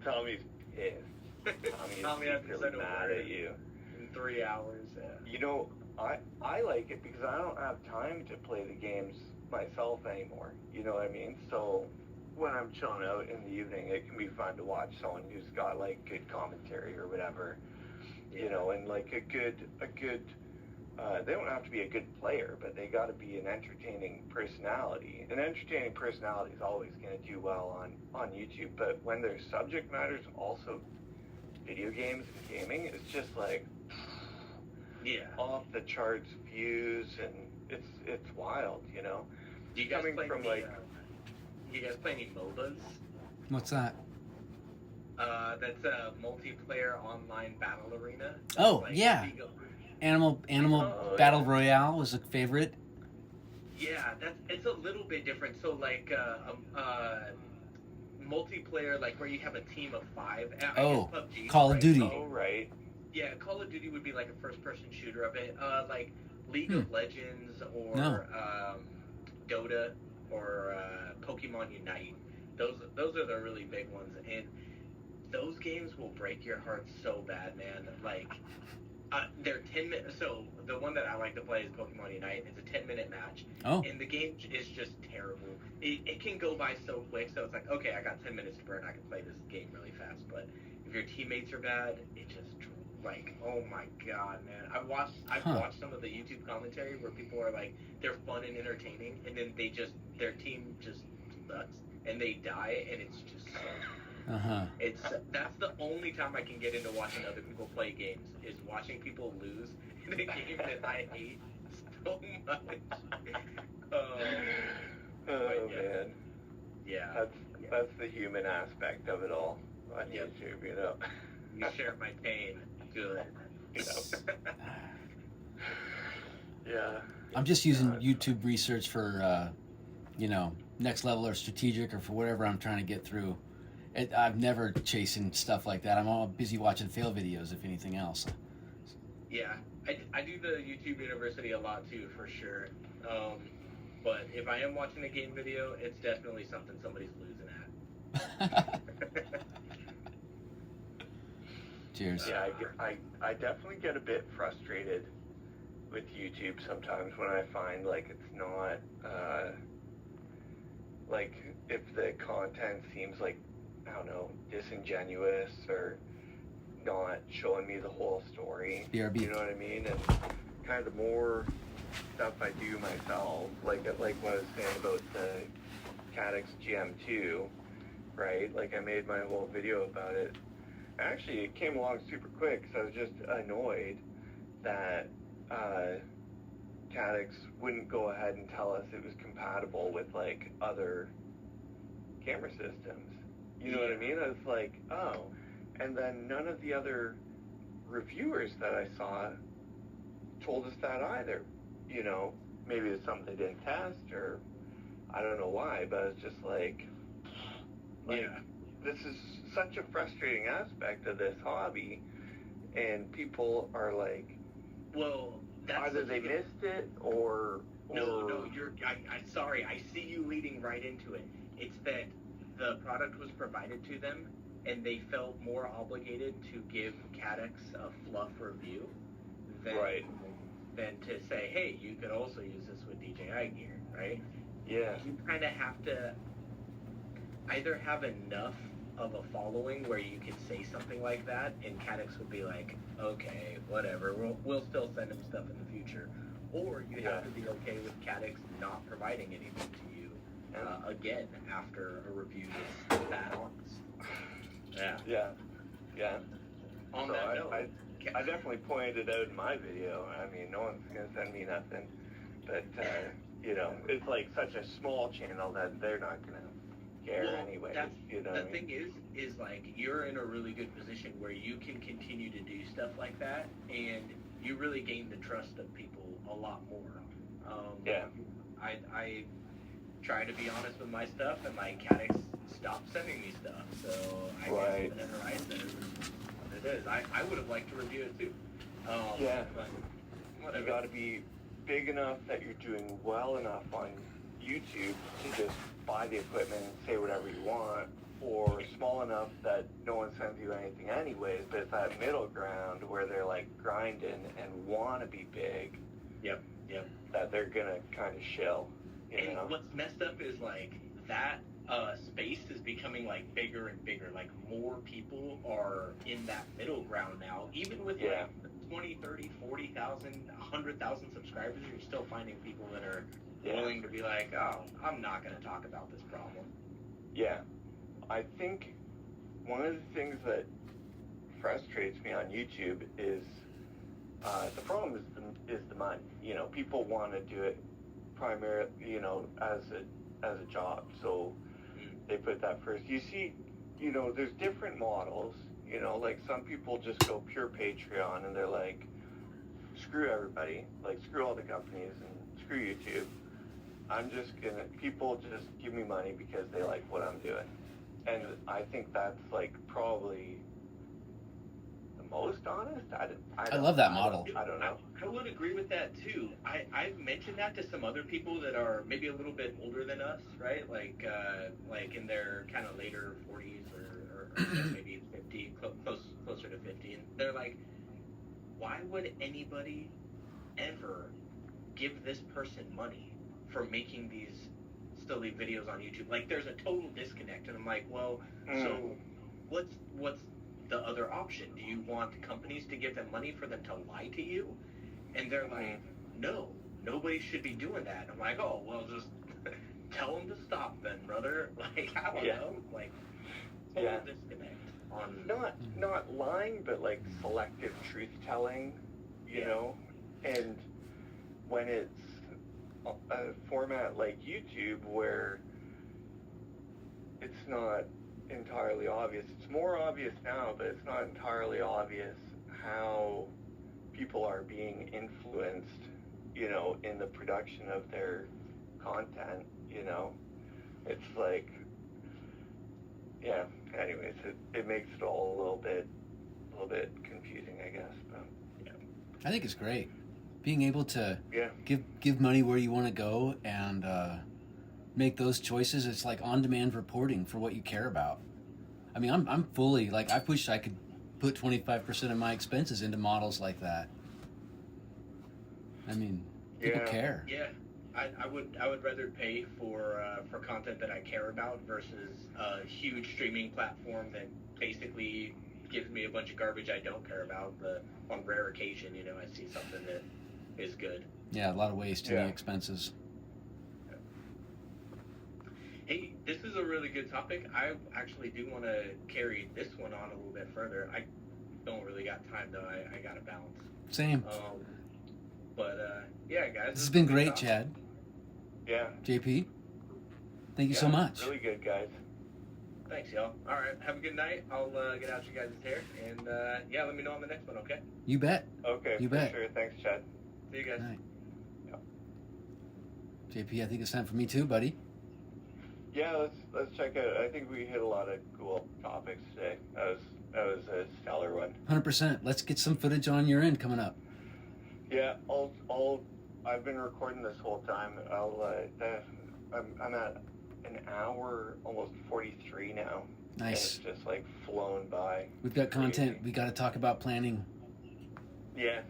Tommy's pissed. Tommy hasn't really said a mad word at you. in 3 hours. Yeah. I like it because I don't have time to play the games myself anymore. You know what I mean? So when I'm chilling out in the evening, it can be fun to watch someone who's got like good commentary or whatever. And like a good they don't have to be a good player, but they got to be an entertaining personality. An entertaining personality is always going to do well on YouTube, but when their subject matters also video games and gaming, it's just like off the charts views, and it's wild, Do you guys play from you guys play any MOBAs? What's that? That's a multiplayer online battle arena. Oh, yeah. Animal Battle Royale was a favorite. Yeah, it's a little bit different. So like multiplayer, like where you have a team of 5. I guess PUBG, Call of Duty. Oh, right. Yeah, Call of Duty would be like a first-person shooter of it. Like League of Legends or Dota or Pokemon Unite. Those are the really big ones, and those games will break your heart so bad, man. Like they're 10 minutes. So the one that I like to play is Pokemon Unite. It's a 10-minute match, and the game is just terrible. It can go by so quick. So it's like, okay, I got 10 minutes to burn. I can play this game really fast. But if your teammates are bad, it just like, oh my god, man. I've watched some of the YouTube commentary where people are like, they're fun and entertaining, and then their team just sucks and they die, and it's just so. That's the only time I can get into watching other people play games is watching people lose in a game that I hate so much. Man. Yeah. That's the human aspect of it all on YouTube, You share my pain. Good. Yeah. I'm just using YouTube research for, next level or strategic or for whatever I'm trying to get through. I'm never chasing stuff like that. I'm all busy watching fail videos, if anything else. Yeah, I do the YouTube University a lot too, for sure. But if I am watching a game video, it's definitely something somebody's losing at. Cheers. Yeah, I definitely get a bit frustrated with YouTube sometimes when I find like it's not like if the content seems like, I don't know, disingenuous or not showing me the whole story. BRB. You know what I mean? And kind of more stuff I do myself, like what I was saying about the Cadix GM2, right? Like I made my whole video about it. Actually, it came along super quick, so I was just annoyed that Caddx wouldn't go ahead and tell us it was compatible with like other camera systems. You know what I mean? I was like, oh. And then none of the other reviewers that I saw told us that either. You know, maybe it's something they didn't test, or I don't know why, but it's just like this is such a frustrating aspect of this hobby, and people are like, well, that's either they missed it or no, I'm sorry, I see you leading right into it. It's that the product was provided to them, and they felt more obligated to give Caddx a fluff review than to say, hey, you could also use this with DJI gear, right? Yeah. You kind of have to either have enough of a following where you could say something like that, and Caddx would be like, okay, whatever, we'll still send him stuff in the future. Or you have to be okay with Caddx not providing anything to you again after a review is that honest. Yeah. On so that note, I definitely pointed it out in my video. I mean, no one's gonna send me nothing, but you know, it's like such a small channel that they're not gonna care anyway. You know, the thing is like you're in a really good position where you can continue to do stuff like that, and you really gain the trust of people a lot more. I try to be honest with my stuff, and like Caddx stopped sending me stuff, so I guess whatever I said is what it is. I would have liked to review it too. But whatever. You got to be big enough that you're doing well enough on YouTube to just buy the equipment and say whatever you want, or small enough that no one sends you anything anyways, but it's that middle ground where they're like grinding and want to be big. Yep. That they're gonna kind of shill. You know? What's messed up is like that space is becoming like bigger and bigger. Like more people are in that middle ground now. Even with like 20, 30, 40,000, 100,000 subscribers, you're still finding people that are willing to be like, oh, I'm not going to talk about this problem. Yeah. I think one of the things that frustrates me on YouTube is the problem is the money. You know, people want to do it primarily, you know, as a job. So they put that first. You see, you know, there's different models. You know, like some people just go pure Patreon and they're like, screw everybody, like screw all the companies and screw YouTube. People just give me money because they like what I'm doing. And I think that's like probably the most honest. I love that model. I don't know. I would agree with that too. I've mentioned that to some other people that are maybe a little bit older than us, right? Like in their kind of later 40s or maybe 50, closer to 50. And they're like, why would anybody ever give this person money for making these silly videos on YouTube? Like, there's a total disconnect. And I'm like, well, so what's the other option? Do you want companies to give them money for them to lie to you? And they're like, no, nobody should be doing that. I'm like, oh, well, just tell them to stop then, brother. Like, I don't know. Like, total disconnect. Not lying, but like selective truth telling, you know? And when it's a format like YouTube where it's not entirely obvious, it's more obvious now, but it's not entirely obvious how people are being influenced, you know, in the production of their content, you know? It's like, anyways, it makes it all a little bit confusing, I guess. But I think it's great being able to give money where you want to go and make those choices. It's like on-demand reporting for what you care about. I mean, I'm fully like, I wish I could put 25% of my expenses into models like that. I mean, people care. Yeah. I would rather pay for content that I care about versus a huge streaming platform that basically gives me a bunch of garbage I don't care about. But on rare occasion, you know, I see something that is good. Yeah, a lot of waste to the expenses. Hey, this is a really good topic. I actually do want to carry this one on a little bit further. I don't really got time though. I got to balance. Same. But yeah, guys. This has been good great, talking. Chad. Yeah. JP, thank you so Yeah, much. Really good, guys. Thanks, y'all. All right, have a good night. I'll get out you guys' hair, and yeah, let me know on the next one, okay? You bet. Okay, You for bet. sure. Thanks, Chad. See you guys. All right. Yep. JP, I think it's time for me too, buddy. Yeah, let's check out. I think we hit a lot of cool topics today. That was a stellar one. 100%. Let's get some footage on your end coming up. Yeah, I've been recording this whole time. I'm at an hour, almost 43 now. Nice. And it's just like flown by. We've got content. Crazy. We got to talk about planning. Yeah.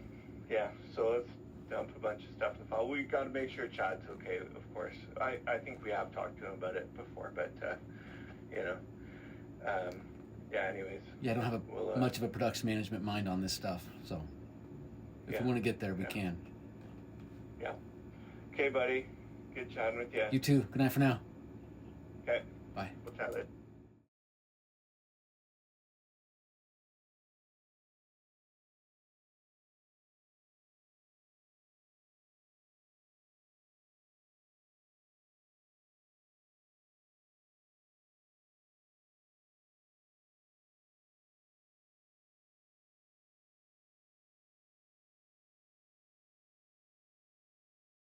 So let's dump a bunch of stuff in the file. We got to make sure Chad's okay, of course. I think we have talked to him about it before, but yeah. Anyways. Yeah, I don't have much of a production management mind on this stuff, so if we want to get there, we can. Yeah. Okay, buddy. Good chatting with you. You too. Good night for now. Okay. Bye. We'll chat later.